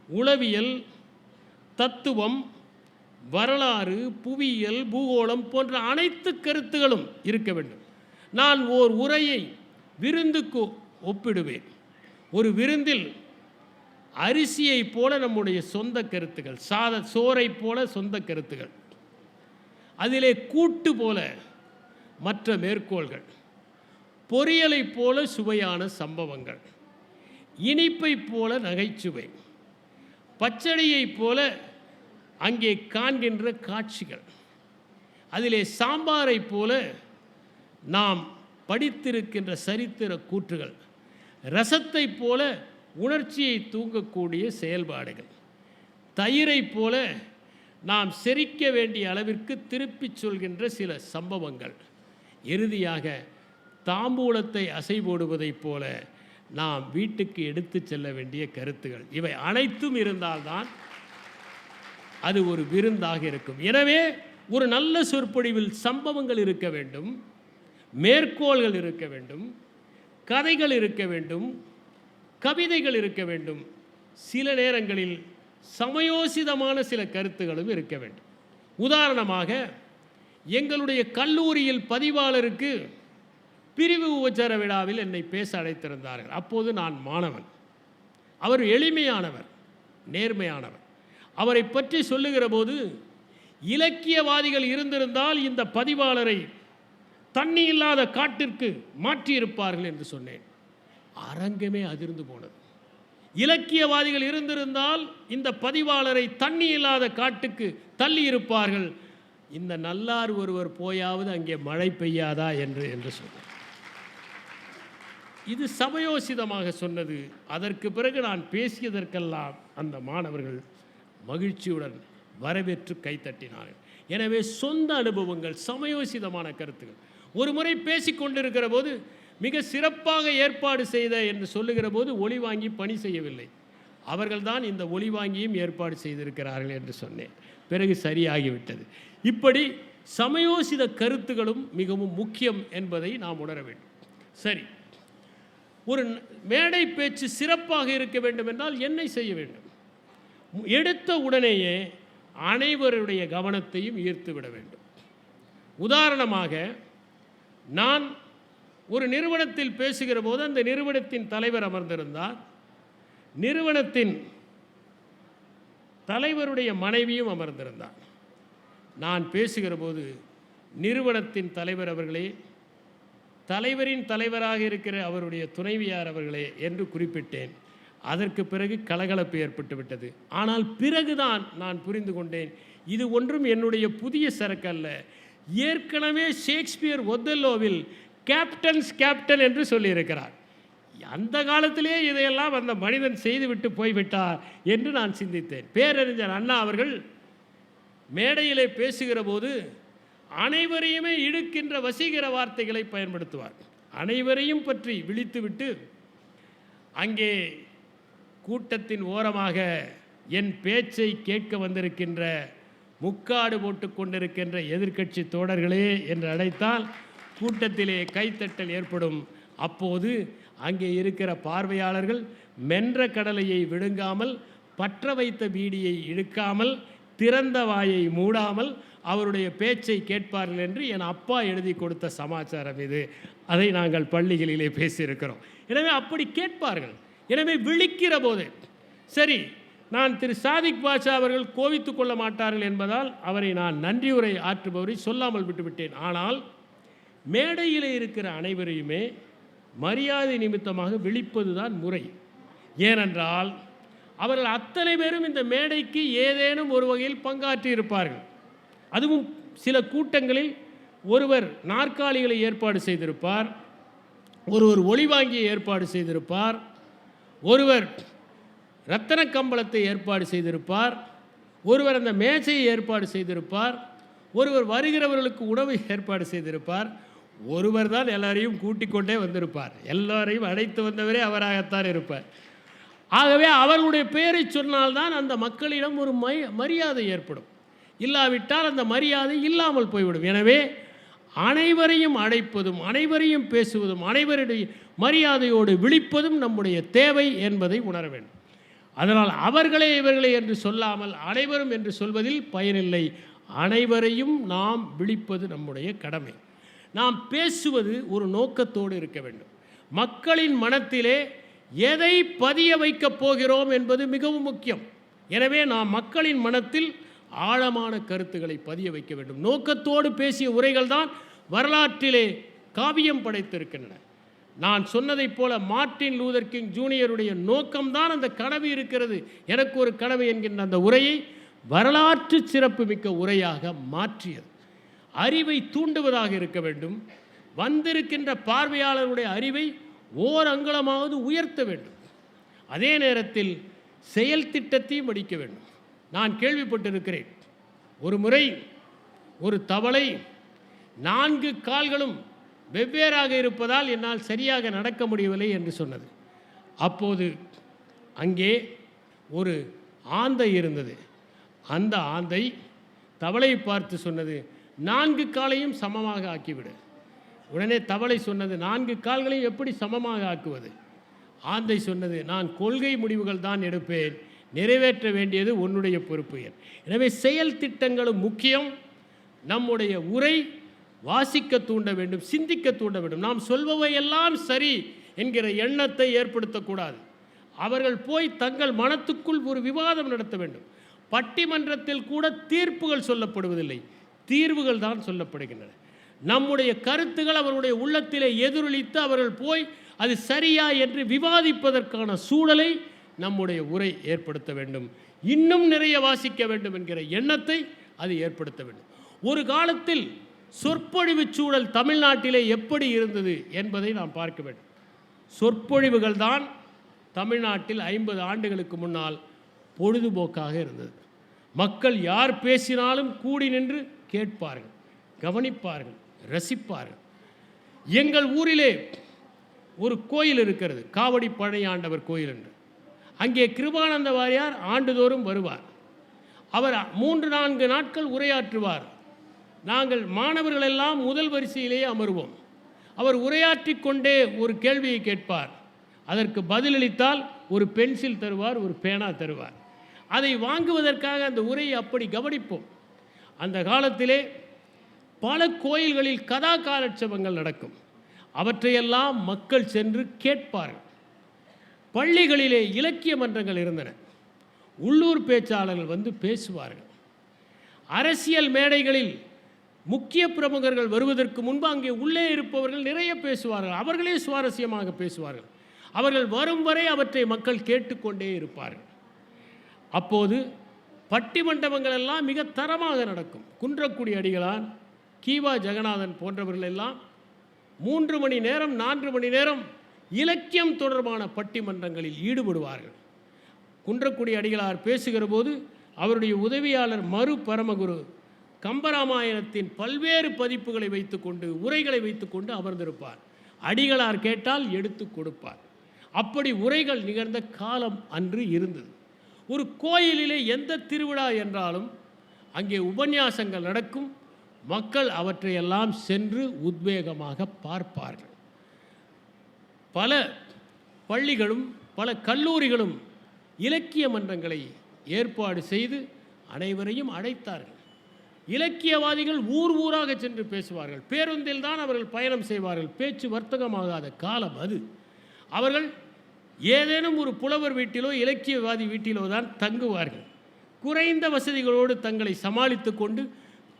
உளவியல், தத்துவம், வரலாறு, புவியியல், பூகோளம் போன்ற அனைத்து கருத்துகளும் இருக்க வேண்டும். நான் ஓர் உரையை விருந்துக்கு ஒப்பிடுவேன். ஒரு விருந்தில் அரிசியைப் போல நம்முடைய சொந்த கருத்துகள், சோறை போல சொந்த கருத்துகள், அதிலே கூட்டு போல மற்ற மேற்கோள்கள், பொரியலைப் போல சுவையான சம்பவங்கள், இனிப்பைப் போல நகைச்சுவை, பச்சடியைப் போல அங்கே காண்கின்ற காட்சிகள், அதிலே சாம்பாரைப் போல நாம் படித்திருக்கின்ற சரித்திர கூற்றுகள், ரசத்தைப் போல உணர்ச்சியை தூங்கக்கூடிய செயல்பாடுகள், தயிரைப் போல நாம் செரிக்க வேண்டிய அளவிற்கு திருப்பிச் சொல்கின்ற சில சம்பவங்கள், இறுதியாக தாம்பூலத்தை அசை போடுவதைப் போல நாம் வீட்டுக்கு எடுத்து செல்ல வேண்டிய கருத்துகள், இவை அனைத்தும் இருந்தால்தான் அது ஒரு விருந்தாக இருக்கும். எனவே ஒரு நல்ல சொற்பொழிவில் சம்பவங்கள் இருக்க வேண்டும், மேற்கோள்கள் இருக்க வேண்டும், கதைகள் இருக்க வேண்டும், கவிதைகள் இருக்க வேண்டும், சில நேரங்களில் சமயோசிதமான சில கருத்துகளும் இருக்க வேண்டும். உதாரணமாக, எங்களுடைய கல்லூரியில் பதிவாளருக்கு பிரிவு உபச்சார விழாவில் என்னை பேச அழைத்திருந்தார்கள். அப்போது நான் மாணவன். அவர் எளிமையானவர், நேர்மையானவர். அவரை பற்றி சொல்லுகிற போது, இலக்கியவாதிகள் இருந்திருந்தால் இந்த பதிவாளரை தண்ணி இல்லாத காட்டிற்கு மாற்றியிருப்பார்கள் என்று சொன்னேன். அரங்கமே அதிர்ந்து போனது. இலக்கியவாதிகள் இருந்திருந்தால் இந்த பதிவாளரை தண்ணி இல்லாத காட்டுக்கு தள்ளி இருப்பார்கள், இந்த நல்லார் ஒருவர் போயாவது அங்கே மழை பெய்யாதா என்று சொன்னார். இது சமயோசிதமாக சொன்னது. அதற்கு பிறகு நான் பேசியதற்கெல்லாம் அந்த மாணவர்கள் மகிழ்ச்சியுடன் வரவேற்று கைத்தட்டினார்கள். எனவே சொந்த அனுபவங்கள், சமயோசிதமான கருத்துக்கள். ஒரு முறை பேசிக்கொண்டிருக்கிற போது மிக சிறப்பாக ஏற்பாடு செய்த என்று சொல்லுகிற போது ஒளி வாங்கி பணி செய்யவில்லை, அவர்கள்தான் இந்த ஒளி வாங்கியும் ஏற்பாடு செய்திருக்கிறார்கள் என்று சொன்னேன். பிறகு சரியாகிவிட்டது. இப்படி சமயோசித கருத்துகளும் மிகவும் முக்கியம் என்பதை நாம் உணர வேண்டும். சரி, ஒரு மேடை பேச்சு சிறப்பாக இருக்க வேண்டும் என்றால் என்ன செய்ய வேண்டும்? எடுத்த உடனேயே அனைவருடைய கவனத்தையும் ஈர்த்து விட வேண்டும். உதாரணமாக, நான் ஒரு நிறுவனத்தில் பேசுகிற போது அந்த நிறுவனத்தின் தலைவர் அமர்ந்திருந்தார். நிறுவனத்தின் தலைவருடைய மனைவியும் அமர்ந்திருந்தார். நான் பேசுகிற போது, நிறுவனத்தின் தலைவர் அவர்களே, தலைவரின் தலைவராக இருக்கிற அவருடைய துணைவியார் அவர்களே என்று குறிப்பிட்டேன். அதற்கு பிறகு கலகலப்பு ஏற்பட்டு விட்டது. ஆனால் பிறகுதான் நான் புரிந்து கொண்டேன், இது ஒன்றும் என்னுடைய புதிய சரக்கு அல்ல. ஏற்கனவே ஷேக்ஸ்பியர் ஒத்தெல்லோவில் கேப்டன் என்று சொல்லியிருக்கிறார். அந்த காலத்திலே இதையெல்லாம் அந்த மனிதன் செய்துவிட்டு போய்விட்டார் என்று நான் சிந்தித்தேன். பேரறிஞர் அண்ணா அவர்கள் மேடையிலே பேசுகிற போது அனைவரையுமே இழுக்கின்ற வசீகர வார்த்தைகளை பயன்படுத்துவார். அனைவரையும் பற்றி விழித்துவிட்டு, அங்கே கூட்டத்தின் ஓரமாக என் பேச்சை கேட்க வந்திருக்கின்ற, முக்காடு போட்டு கொண்டிருக்கின்ற எதிர்க்கட்சி தோழர்களே என்று அழைத்தால் கூட்டத்திலே கைத்தட்டல் ஏற்படும். அப்போது அங்கே இருக்கிற பார்வையாளர்கள் மென்ற கடலையை விழுங்காமல், பற்ற வைத்த பீடியை இழுக்காமல், திறந்த வாயை மூடாமல் அவருடைய பேச்சை கேட்பார்கள் என்று என் அப்பா எழுதி கொடுத்த சமாச்சாரம் இது. அதை நாங்கள் பள்ளிகளிலே பேசியிருக்கிறோம். எனவே அப்படி கேட்பார்கள். எனவே விழிக்கிற போது, சரி, நான் திரு சாதிக் பாஷா அவர்கள் கோவித்து கொள்ள மாட்டார்கள் என்பதால் அவரை நான் நன்றியுரை ஆற்றுபவரை சொல்லாமல் விட்டுவிட்டேன். ஆனால் மேடையில் இருக்கிற அனைவரையுமே மரியாதை நிமித்தமாக விழிப்பது தான் முறை. ஏனென்றால் அவர்கள் அத்தனை பேரும் இந்த மேடைக்கு ஏதேனும் ஒரு வகையில் பங்காற்றி இருப்பார்கள். அதுவும் சில கூட்டங்களில் ஒருவர் நாற்காலிகளை ஏற்பாடு செய்திருப்பார், ஒருவர் ஒளிவாங்கியை ஏற்பாடு செய்திருப்பார், ஒருவர் இரத்தன கம்பளத்தை ஏற்பாடு செய்திருப்பார், ஒருவர் அந்த மேசையை ஏற்பாடு செய்திருப்பார், ஒருவர் வருகிறவர்களுக்கு உணவை ஏற்பாடு செய்திருப்பார், ஒருவர் தான் எல்லாரையும் கூட்டிக் கொண்டே வந்திருப்பார். எல்லாரையும் அழைத்து வந்தவரே அவராகத்தான் இருப்பார். ஆகவே அவர்களுடைய பெயரை சொன்னால்தான் அந்த மக்களிடம் ஒரு மரியாதை ஏற்படும். இல்லாவிட்டால் அந்த மரியாதை இல்லாமல் போய்விடும். எனவே அனைவரையும் அழைப்பதும், அனைவரையும் பேசுவதும், அனைவருடைய மரியாதையோடு விழிப்பதும் நம்முடைய தேவை என்பதை உணர வேண்டும். அதனால் அவர்களே இவர்களே என்று சொல்லாமல் அனைவரும் என்று சொல்வதில் பயனில்லை. அனைவரையும் நாம் விழிப்பது நம்முடைய கடமை. நாம் பேசுவது ஒரு நோக்கத்தோடு இருக்க வேண்டும். மக்களின் மனத்திலே எதை பதிய வைக்கப் போகிறோம் என்பது மிகவும் முக்கியம். எனவே நாம் மக்களின் மனத்தில் ஆழமான கருத்துக்களை பதிய வைக்க வேண்டும். நோக்கத்தோடு பேசிய உரைகள் தான் வரலாற்றிலே காவியம் படைத்திருக்கின்றன. நான் சொன்னதைப் போல மார்ட்டின் லூதர் கிங் ஜூனியருடைய நோக்கம்தான் அந்த கனவு இருக்கிறது. எனக்கு ஒரு கனவு என்கின்ற அந்த உரையை வரலாற்று சிறப்புமிக்க உரையாக மாற்றியது. அறிவை தூண்டுவதாக இருக்க வேண்டும். வந்திருக்கின்ற பார்வையாளருடைய அறிவை ஓர் அங்குலமாவது உயர்த்த வேண்டும். அதே நேரத்தில் செயல் திட்டத்தையும் வடிக்க வேண்டும். நான் கேள்விப்பட்டிருக்கிறேன், ஒரு முறை ஒரு தவளை 4 கால்களும் வெவ்வேறாக இருப்பதால் என்னால் சரியாக நடக்க முடியவில்லை என்று சொன்னது. அப்போது அங்கே ஒரு ஆந்தை இருந்தது. அந்த ஆந்தை தவளையை பார்த்து சொன்னது, 4 காலையும் சமமாக ஆக்கிவிடு. உடனே தவளை சொன்னது, 4 கால்களையும் எப்படி சமமாக ஆக்குவது? ஆந்தை சொன்னது, நான் கொள்கை முடிவுகள் தான் எடுப்பேன், நிறைவேற்ற வேண்டியது உன்னுடைய பொறுப்பு. எனவே செயல் திட்டங்களும் முக்கியம். நம்முடைய உரை வாசிக்க தூண்ட வேண்டும், சிந்திக்க தூண்ட வேண்டும். நாம் சொல்பவை எல்லாம் சரி என்கிற எண்ணத்தை ஏற்படுத்தக்கூடாது. அவர்கள் போய் தங்கள் மனத்துக்குள் ஒரு விவாதம் நடத்த வேண்டும். பட்டிமன்றத்தில் கூட தீர்ப்புகள் சொல்லப்படுவதில்லை, தீர்வுகள் தான் சொல்லப்படுகின்றன. நம்முடைய கருத்துகள் அவர்களுடைய உள்ளத்திலே எதிரொலித்து அவர்கள் போய் அது சரியா என்று விவாதிப்பதற்கான சூழலை நம்முடைய உரை ஏற்படுத்த வேண்டும். இன்னும் நிறைய வாசிக்க வேண்டும் என்கிற எண்ணத்தை அது ஏற்படுத்த வேண்டும். ஒரு காலத்தில் சொற்பொழிவு சூழல் தமிழ்நாட்டிலே எப்படி இருந்தது என்பதை நாம் பார்க்க வேண்டும். சொற்பொழிவுகள் தான் தமிழ்நாட்டில் 50 ஆண்டுகளுக்கு முன்னால் பொழுதுபோக்காக இருந்தது. மக்கள் யார் பேசினாலும் கூடி நின்று கேட்பார்கள், கவனிப்பார்கள், ரசிப்பார்கள். எங்கள் ஊரிலே ஒரு கோயில் இருக்கிறது, காவடி பழையாண்டவர் கோயில் என்று. அங்கே கிருபானந்த வாரியார் ஆண்டுதோறும் வருவார். அவர் 3-4 நாட்கள் உரையாற்றுவார். நாங்கள் மாணவர்கள் எல்லாம் முதல் வரிசையிலேயே அமருவோம். அவர் உரையாற்றி கொண்டே ஒரு கேள்வியை கேட்பார். அதற்கு பதிலளித்தால் ஒரு பென்சில் தருவார், ஒரு பேனா தருவார். அதை வாங்குவதற்காக அந்த உரையை அப்படி கவனிப்போம். அந்த காலத்திலே பல கோயில்களில் கதா காலட்சேபங்கள் நடக்கும். அவற்றையெல்லாம் மக்கள் சென்று கேட்பார்கள். பள்ளிகளிலே இலக்கிய மன்றங்கள் இருந்தன. உள்ளூர் பேச்சாளர்கள் வந்து பேசுவார்கள். அரசியல் மேடைகளில் முக்கிய பிரமுகர்கள் வருவதற்கு முன்பு அங்கே உள்ளே இருப்பவர்கள் நிறைய பேசுவார்கள். அவர்களே சுவாரஸ்யமாக பேசுவார்கள். அவர்கள் வரும் வரை அவற்றை மக்கள் கேட்டுக்கொண்டே இருப்பார்கள். அப்போது பட்டிமண்டபங்கள் எல்லாம் மிக தரமாக நடக்கும். குன்றக்குடி அடிகளான், கீவா ஜெகநாதன் போன்றவர்கள் எல்லாம் 3 மணி நேரம் 4 மணி நேரம் இலக்கியம் தொடர்பான பட்டிமன்றங்களில் ஈடுபடுவார்கள். குன்றக்குடி அடிகளார் பேசுகிற போது அவருடைய உதவியாளர் மறு பரமகுரு கம்பராமாயணத்தின் பல்வேறு பதிப்புகளை வைத்துக்கொண்டு, உரைகளை வைத்துக்கொண்டு அமர்ந்திருப்பார். அடிகளார் கேட்டால் எடுத்து கொடுப்பார். அப்படி உரைகள் நிகழ்ந்த காலம் அன்று இருந்தது. ஒரு கோயிலிலே எந்த திருவிழா என்றாலும் அங்கே உபன்யாசங்கள் நடக்கும். மக்கள் அவற்றையெல்லாம் சென்று உத்வேகமாக பார்ப்பார்கள். பல பள்ளிகளும் பல கல்லூரிகளும் இலக்கிய மன்றங்களை ஏற்பாடு செய்து அனைவரையும் அழைத்தார்கள். இலக்கியவாதிகள் ஊர் ஊராக சென்று பேசுவார்கள். பேருந்தில் தான் அவர்கள் பயணம் செய்வார்கள். பேச்சு வர்த்தகமாகாத காலம் அது. அவர்கள் ஏதேனும் ஒரு புலவர் வீட்டிலோ இலக்கியவாதி வீட்டிலோ தான் தங்குவார்கள். குறைந்த வசதிகளோடு தங்களை சமாளித்து கொண்டு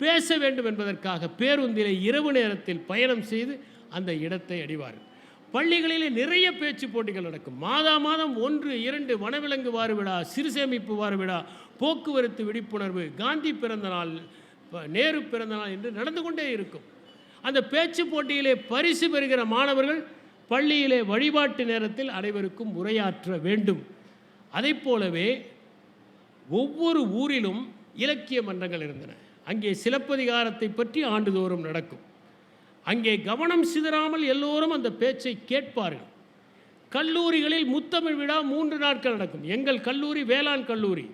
பேச வேண்டும் என்பதற்காக பேருந்திலே இரவு நேரத்தில் பயணம் செய்து அந்த இடத்தை அடைவார்கள். பள்ளிகளிலே நிறைய பேச்சு போட்டிகள் நடக்கும். மாதம் 1, 2 வனவிலங்கு வார விழா, சிறுசேமிப்பு வார விழா, போக்குவரத்து விழிப்புணர்வு, காந்தி பிறந்த நாள், நேரு பிறந்த நாள் என்று நடந்து கொண்டே இருக்கும். அந்த பேச்சு போட்டியிலே பரிசு பெறுகிற மாணவர்கள் பள்ளியிலே வழிபாட்டு நேரத்தில் அனைவருக்கும் உரையாற்ற வேண்டும். அதை போலவே ஒவ்வொரு ஊரிலும் இலக்கிய மன்றங்கள் இருந்தன. அங்கே சிலப்பதிகாரத்தை பற்றி ஆண்டுதோறும் நடக்கும். அங்கே கவனம் சிதறாமல் எல்லோரும் அந்த பேச்சை கேட்பார்கள். கல்லூரிகளில் முத்தமிழ் விழா 3 நாட்கள் நடக்கும். எங்கள் கல்லூரி வேளாண் கல்லூரி.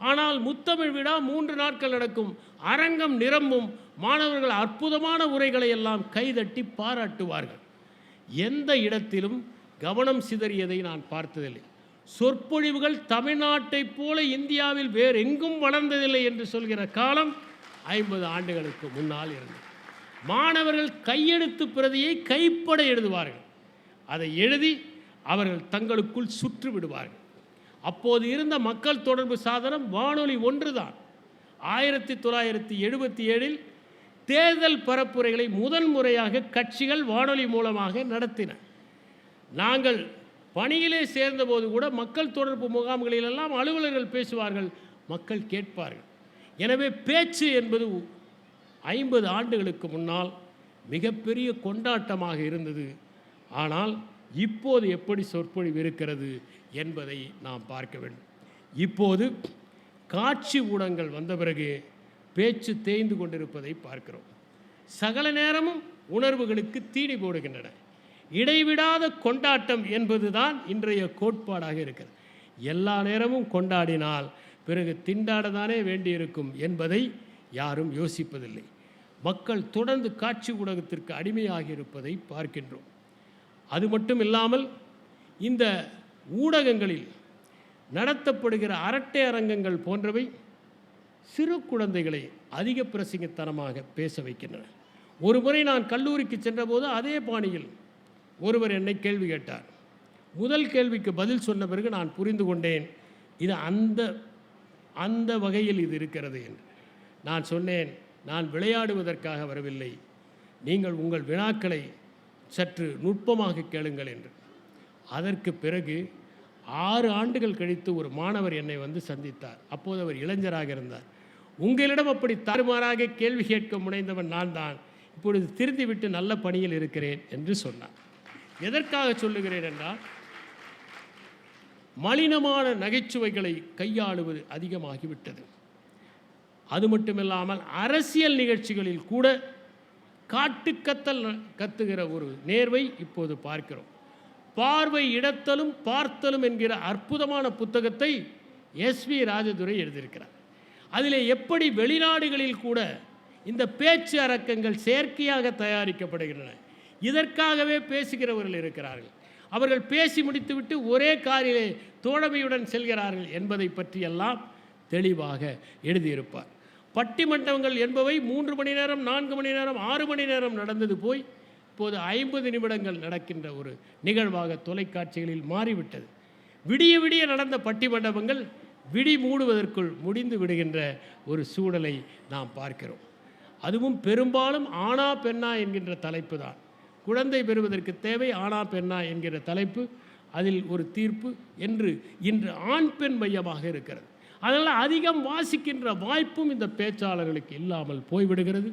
ஆனால் முத்தமிழ் விழா 3 நாட்கள் நடக்கும். அரங்கம் நிரம்பும். மாணவர்கள் அற்புதமான உரைகளை எல்லாம் கைதட்டி பாராட்டுவார்கள். எந்த இடத்திலும் கவனம் சிதறியதை நான் பார்த்ததில்லை. சொற்பொழிவுகள் தமிழ்நாட்டைப் போல இந்தியாவில் வேறு எங்கும் வளர்ந்ததில்லை என்று சொல்கிற காலம் 50 ஆண்டுகளுக்கு முன்னால் இருந்தது. மாணவர்கள் கையெழுத்து பிரதியை கைப்பட எழுதுவார்கள். அதை எழுதி அவர்கள் தங்களுக்குள் சுற்று விடுவார்கள். அப்போது இருந்த மக்கள் தொடர்பு சாதனம் வானொலி ஒன்றுதான். 1977இல் தேர்தல் பரப்புரைகளை முதன்முறையாக கட்சிகள் வானொலி மூலமாக நடத்தின. நாங்கள் பணியிலே சேர்ந்தபோது கூட மக்கள் தொடர்பு முகாம்களிலெல்லாம் அலுவலர்கள் பேசுவார்கள், மக்கள் கேட்பார்கள். எனவே பேச்சு என்பது 50 ஆண்டுகளுக்கு முன்னால் மிகப்பெரிய கொண்டாட்டமாக இருந்தது. ஆனால் இப்போது எப்படி சொற்பொழிவு இருக்கிறது என்பதை நாம் பார்க்க வேண்டும். இப்போது காட்சி ஊடகங்கள் வந்த பிறகு பேச்சு தேய்ந்து கொண்டிருப்பதை பார்க்கிறோம். சகல நேரமும் உணர்வுகளுக்கு தீனி போடுகின்றன. இடைவிடாத கொண்டாட்டம் என்பதுதான் இன்றைய கோட்பாடாக இருக்கிறது. எல்லா நேரமும் கொண்டாடினால் பிறகு திண்டாடத்தானே வேண்டியிருக்கும் என்பதை யாரும் யோசிப்பதில்லை. மக்கள் தொடர்ந்து காட்சி ஊடகத்திற்கு அடிமையாகி இருப்பதை பார்க்கின்றோம். அது மட்டும் இல்லாமல் இந்த ஊடகங்களில் நடத்தப்படுகிற அரட்டை அரங்கங்கள் போன்றவை சிறு குழந்தைகளை அதிக பிரசங்கத்தனமாக பேச வைக்கின்றன. ஒரு முறை நான் கல்லூரிக்கு சென்றபோது அதே பாணியில் ஒருவர் என்னை கேள்வி கேட்டார். முதல் கேள்விக்கு பதில் சொன்ன பிறகு நான் புரிந்து கொண்டேன், இது அந்த வகையில் இது இருக்கிறது என்று. நான் சொன்னேன், நான் விளையாடுவதற்காக வரவில்லை, நீங்கள் உங்கள் வினாக்களை சற்று நுட்பமாக கேளுங்கள் என்று. அதற்கு பிறகு 6 ஆண்டுகள் கழித்து ஒரு மாணவர் என்னை வந்து சந்தித்தார். அப்போது அவர் இளைஞராக இருந்தார். உங்களிடம் அப்படி தாறுமாறாக கேள்வி கேட்க முனைந்தவன் நான் தான், இப்பொழுது திருந்திவிட்டு நல்ல பணியில் இருக்கிறேன் என்று சொன்னார். எதற்காக சொல்லுகிறேன் என்றால், மலினமான நகைச்சுவைகளை கையாளுவது அதிகமாகிவிட்டது. அது மட்டுமில்லாமல் அரசியல் நிகழ்ச்சிகளில் கூட காட்டுக்கத்தல் கத்துகிற ஒரு நேர்வை இப்போது பார்க்கிறோம். பார்வை இடத்தலும் பார்த்தலும் என்கிற அற்புதமான புத்தகத்தை எஸ்வி ராஜதுரை எழுதியிருக்கிறார். அதில் எப்படி வெளிநாடுகளில் கூட இந்த பேச்சு அரக்கங்கள் செயற்கையாக தயாரிக்கப்படுகின்றன, இதற்காகவே பேசுகிறவர்கள் இருக்கிறார்கள், அவர்கள் பேசி முடித்துவிட்டு ஒரே காரிலே தோழமையுடன் செல்கிறார்கள் என்பதை பற்றியெல்லாம் தெளிவாக எழுதியிருப்பார். பட்டிமன்றங்கள் என்பவை 3 மணி நேரம், 4 மணி நேரம், 6 மணி நேரம் நடந்தது போய் இப்போது 50 நிமிடங்கள் நடக்கின்ற ஒரு நிகழ்வாக தொலைக்காட்சிகளில் மாறிவிட்டது. விடிய விடிய நடந்த பட்டிமன்றங்கள் விடி மூடுவதற்குள் முடிந்து விடுகின்ற ஒரு சூழலை நாம் பார்க்கிறோம். அதுவும் பெரும்பாலும் ஆணா பெண்ணா என்கின்ற தலைப்பு தான். குழந்தை பெறுவதற்கு தேவை ஆணா பெண்ணா என்கிற தலைப்பு, அதில் ஒரு தீர்ப்பு என்று இன்று ஆண் பெண் மையமாக இருக்கிறது. அதனால் அதிகம் வாசிக்கின்ற வாய்ப்பும் இந்த பேச்சாளர்களுக்கு இல்லாமல் போய்விடுகிறது.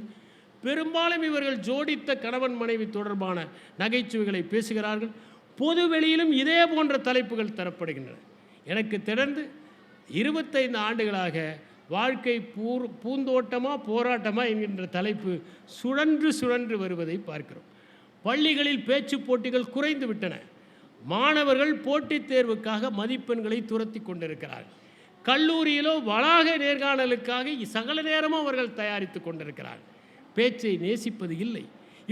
பெரும்பாலும் இவர்கள் ஜோடித்த கணவன் மனைவி தொடர்பான நகைச்சுவைகளை பேசுகிறார்கள். பொது வெளியிலும் இதே போன்ற தலைப்புகள் தரப்படுகின்றன. எனக்கு தொடர்ந்து 25 ஆண்டுகளாக வாழ்க்கை பூந்தோட்டமா போராட்டமா என்கின்ற தலைப்பு சுழன்று வருவதை பார்க்கிறோம். பள்ளிகளில் பேச்சு போட்டிகள் குறைந்து விட்டன. மாணவர்கள் போட்டித் தேர்வுக்காக மதிப்பெண்களை துரத்தி கொண்டிருக்கிறார்கள். கல்லூரியிலோ வளாக நேர்காணலுக்காக சகல நேரமும் அவர்கள் தயாரித்து கொண்டிருக்கிறார்கள். பேச்சை நேசிப்பது இல்லை.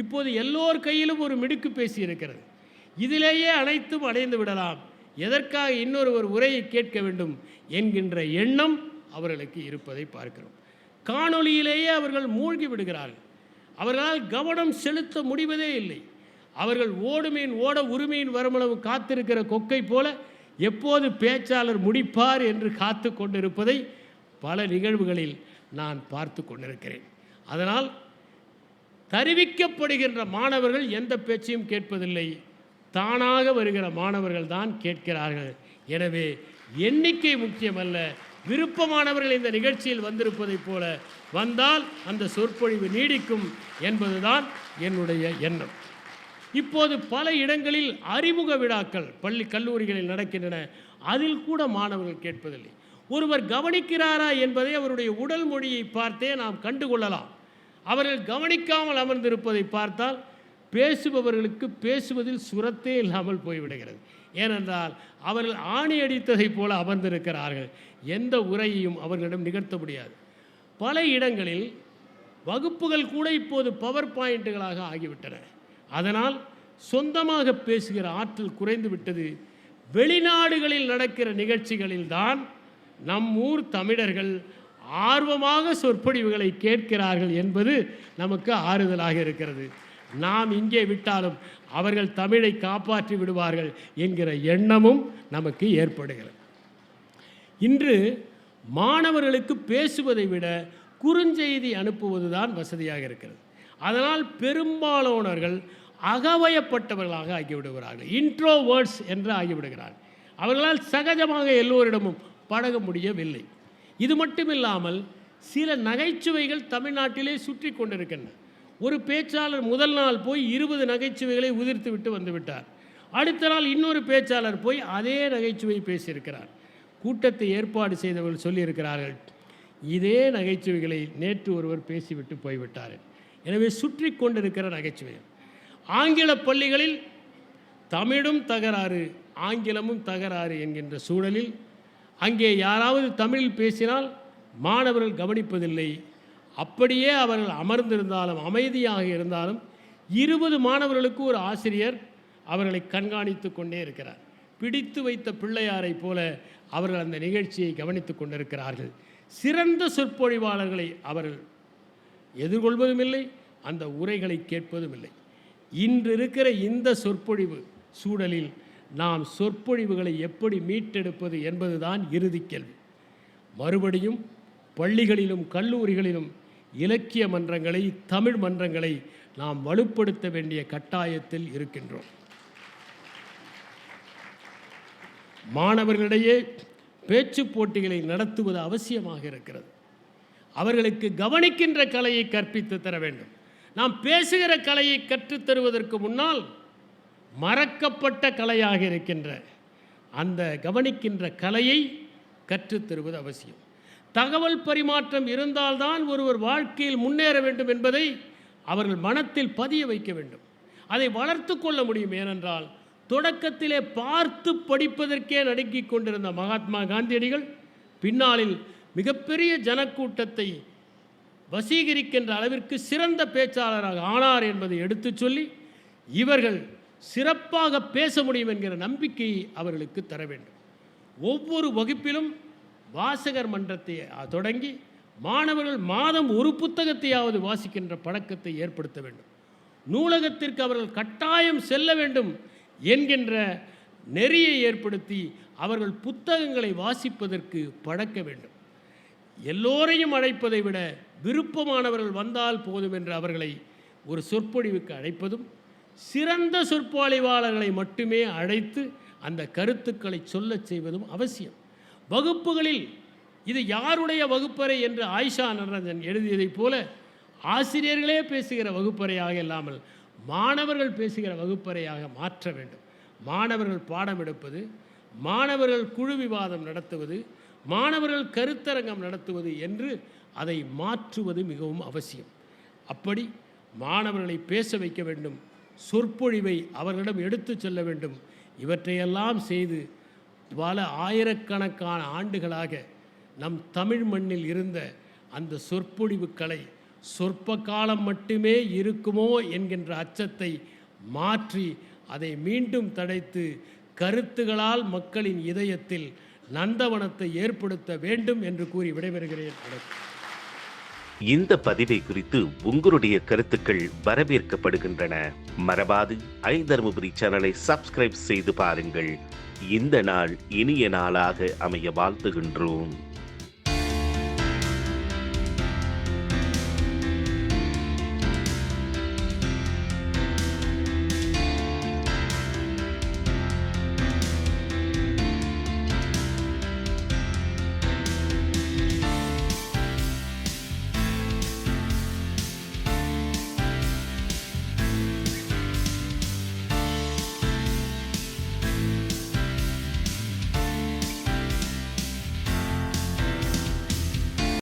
இப்போது எல்லோர் கையிலும் ஒரு மிடுக்கு பேசி இருக்கிறது. இதிலேயே அனைத்தும் அடைந்து விடலாம், எதற்காக இன்னொரு உரையை கேட்க வேண்டும் என்கின்ற எண்ணம் அவர்களுக்கு இருப்பதை பார்க்கிறோம். காணொளியிலேயே அவர்கள் மூழ்கி விடுகிறார்கள். அவர்களால் கவனம் செலுத்த முடிவதே இல்லை. அவர்கள் ஓடுமீன் ஓட உரிமையின் வருமளவு காத்திருக்கிற கொக்கை போல எப்போது பேச்சாளர் முடிப்பார் என்று காத்து கொண்டிருப்பதை பல நிகழ்வுகளில் நான் பார்த்து கொண்டிருக்கிறேன். அதனால் தருவிக்கப்படுகின்ற மாணவர்கள் எந்த பேச்சையும் கேட்பதில்லை. தானாக வருகிற மாணவர்கள் தான் கேட்கிறார்கள். எனவே எண்ணிக்கை முக்கியமல்ல, விருப்பமானவர்கள் இந்த நிகழ்ச்சியில் வந்திருப்பதைப் போல வந்தால் அந்த சொற்பொழிவு நீடிக்கும் என்பதுதான் என்னுடைய எண்ணம். இப்போது பல இடங்களில் அறிமுக விழாக்கள் பள்ளி கல்லூரிகளில் நடக்கின்றன. அதில் கூட மாணவர்கள் கேட்பதில்லை. ஒருவர் கவனிக்கிறாரா என்பதை அவருடைய உடல் மொழியை பார்த்தே நாம் கண்டுகொள்ளலாம். அவர்கள் கவனிக்காமல் அமர்ந்திருப்பதை பார்த்தால் பேசுபவர்களுக்கு பேசுவதில் சுரத்தே இல்லாமல் போய்விடுகிறது. ஏனென்றால் அவர்கள் ஆணி அடித்ததைப் போல அமர்ந்திருக்கிறார்கள். எந்த உரையையும் அவர்களிடம் நிகழ்த்த முடியாது. பல இடங்களில் வகுப்புகள் கூட இப்போது பவர் பாயிண்ட்டுகளாக ஆகிவிட்டன. அதனால் சொந்தமாக பேசுகிற ஆற்றல் குறைந்து விட்டது. வெளிநாடுகளில் நடக்கிற நிகழ்ச்சிகளில் தான் நம் ஊர் தமிழர்கள் ஆர்வமாக சொற்பொழிவுகளை கேட்கிறார்கள் என்பது நமக்கு ஆறுதலாக இருக்கிறது. நாம் இங்கே விட்டாலும் அவர்கள் தமிழை காப்பாற்றி விடுவார்கள் என்கிற எண்ணமும் நமக்கு ஏற்படுகிறது. இன்று மாணவர்களுக்கு பேசுவதை விட குறுஞ்செய்தி அனுப்புவது தான் வசதியாக இருக்கிறது. அதனால் பெரும்பாலானவர்கள் அகவயப்பட்டவர்களாக ஆகிவிடுகிறார்கள். இன்ட்ரோவர்ட்ஸ் என்று ஆகிவிடுகிறார்கள். அவர்களால் சகஜமாக எல்லோரிடமும் பழக முடியவில்லை. இது மட்டுமில்லாமல் சில நகைச்சுவைகள் தமிழ்நாட்டிலே சுற்றி கொண்டிருக்கின்றன. ஒரு பேச்சாளர் முதல் நாள் போய் 20 நகைச்சுவைகளை உதிர்த்து விட்டு வந்துவிட்டார். அடுத்த நாள் இன்னொரு பேச்சாளர் போய் அதே நகைச்சுவை பேசியிருக்கிறார். கூட்டத்தை ஏற்பாடு செய்தவர்கள் சொல்லியிருக்கிறார்கள், இதே நகைச்சுவைகளை நேற்று ஒருவர் பேசிவிட்டு போய்விட்டார். எனவே சுற்றி கொண்டிருக்கிற நகைச்சுவை. ஆங்கில பள்ளிகளில் தமிழும் தகராறு, ஆங்கிலமும் தகராறு என்கின்ற சூழலில் அங்கே யாராவது தமிழில் பேசினால் மாணவர்கள் கவனிப்பதில்லை. அப்படியே அவர்கள் அமர்ந்திருந்தாலும் அமைதியாக இருந்தாலும் 20 மாணவர்களுக்கு ஒரு ஆசிரியர் அவர்களை கண்காணித்து கொண்டே இருக்கிறார். பிடித்து வைத்த பிள்ளையாரை போல அவர்கள் அந்த நிகழ்ச்சியை கவனித்து கொண்டிருக்கிறார்கள். சிறந்த சொற்பொழிவாளர்களை அவர்கள் எதிர்கொள்வதும் இல்லை, அந்த உரைகளை கேட்பதும் இல்லை. இன்று இருக்கிற இந்த சொற்பொழிவு சூழலில் நாம் சொற்பொழிவுகளை எப்படி மீட்டெடுப்பது என்பதுதான் இறுதி கேள்வி. மறுபடியும் பள்ளிகளிலும் கல்லூரிகளிலும் இலக்கிய மன்றங்களை, தமிழ் மன்றங்களை நாம் வலுப்படுத்த வேண்டிய கட்டாயத்தில் இருக்கின்றோம். மாணவர்களிடையே பேச்சு போட்டிகளை நடத்துவது அவசியமாக இருக்கிறது. அவர்களுக்கு கவனிக்கின்ற கலையை கற்பித்து தர வேண்டும். நாம் பேசுகிற கலையை கற்றுத்தருவதற்கு முன்னால் மறக்கப்பட்ட கலையாக இருக்கின்ற அந்த கவனிக்கின்ற கலையை கற்றுத்தருவது அவசியம். தகவல் பரிமாற்றம் இருந்தால்தான் ஒருவர் வாழ்க்கையில் முன்னேற வேண்டும் என்பதை அவர்கள் மனத்தில் பதிய வைக்க வேண்டும். அதை வளர்த்து கொள்ள முடியும். ஏனென்றால் தொடக்கத்திலே பார்த்து படிப்பதற்கே நடுங்கிக் கொண்டிருந்த மகாத்மா காந்தியடிகள் பின்னாளில் மிகப்பெரிய ஜனக்கூட்டத்தை வசீகரிக்கின்ற அளவிற்கு சிறந்த பேச்சாளராக ஆனார் என்பதை எடுத்துச் சொல்லி இவர்கள் சிறப்பாக பேச முடியும் என்கிற நம்பிக்கையை அவர்களுக்கு தர வேண்டும். ஒவ்வொரு வகுப்பிலும் வாசகர் மன்றத்தை தொடங்கி மாணவர்கள் மாதம் ஒரு புத்தகத்தையாவது வாசிக்கின்ற பழக்கத்தை ஏற்படுத்த வேண்டும். நூலகத்திற்கு அவர்கள் கட்டாயம் செல்ல வேண்டும் என்கின்ற நெறியை ஏற்படுத்தி அவர்கள் புத்தகங்களை வாசிப்பதற்கு பழக்க வேண்டும். எல்லோரையும் அழைப்பதை விட விருப்பமானவர்கள் வந்தால் போதும் என்று அவர்களை ஒரு சொற்பொழிவுக்கு அழைப்பதும், சிறந்த சொற்பொழிவாளர்களை மட்டுமே அழைத்து அந்த கருத்துக்களை சொல்லச் செய்வதும் அவசியம். வகுப்புகளில் இது யாருடைய வகுப்பறை என்று ஆயிஷா நடராஜன் எழுதியதைப் போல ஆசிரியர்களே பேசுகிற வகுப்பறையாக இல்லாமல் மாணவர்கள் பேசுகிற வகுப்பறையாக மாற்ற வேண்டும். மாணவர்கள் பாடம் எடுப்பது, மாணவர்கள் குழு விவாதம் நடத்துவது, மாணவர்கள் கருத்தரங்கம் நடத்துவது என்று அதை மாற்றுவது மிகவும் அவசியம். அப்படி மாணவர்களை பேச வைக்க வேண்டும். சொற்பொழிவை அவர்களிடம் எடுத்து செல்ல வேண்டும். இவற்றையெல்லாம் செய்து பல ஆயிரக்கணக்கான ஆண்டுகளாக நம் தமிழ் மண்ணில் இருந்த அந்த சொற்பொழிவு கலை சொற்ப காலம் மட்டுமே இருக்குமோ என்கின்ற அச்சத்தை மாற்றி அதை மீண்டும் தடைத்து கருத்துகளால் மக்களின் இதயத்தில் நந்தவனத்தை ஏற்படுத்த வேண்டும் என்று கூறி விடைபெறுகிறேன். இந்த பதிவை குறித்து உங்களுடைய கருத்துக்கள் வரவேற்கப்படுகின்றன. மறவாது ஐதருமபுரி சேனலை சப்ஸ்கிரைப் செய்து பாருங்கள். இந்த நாள் இனிய நாளாக அமைய வாழ்த்துகின்றோம்.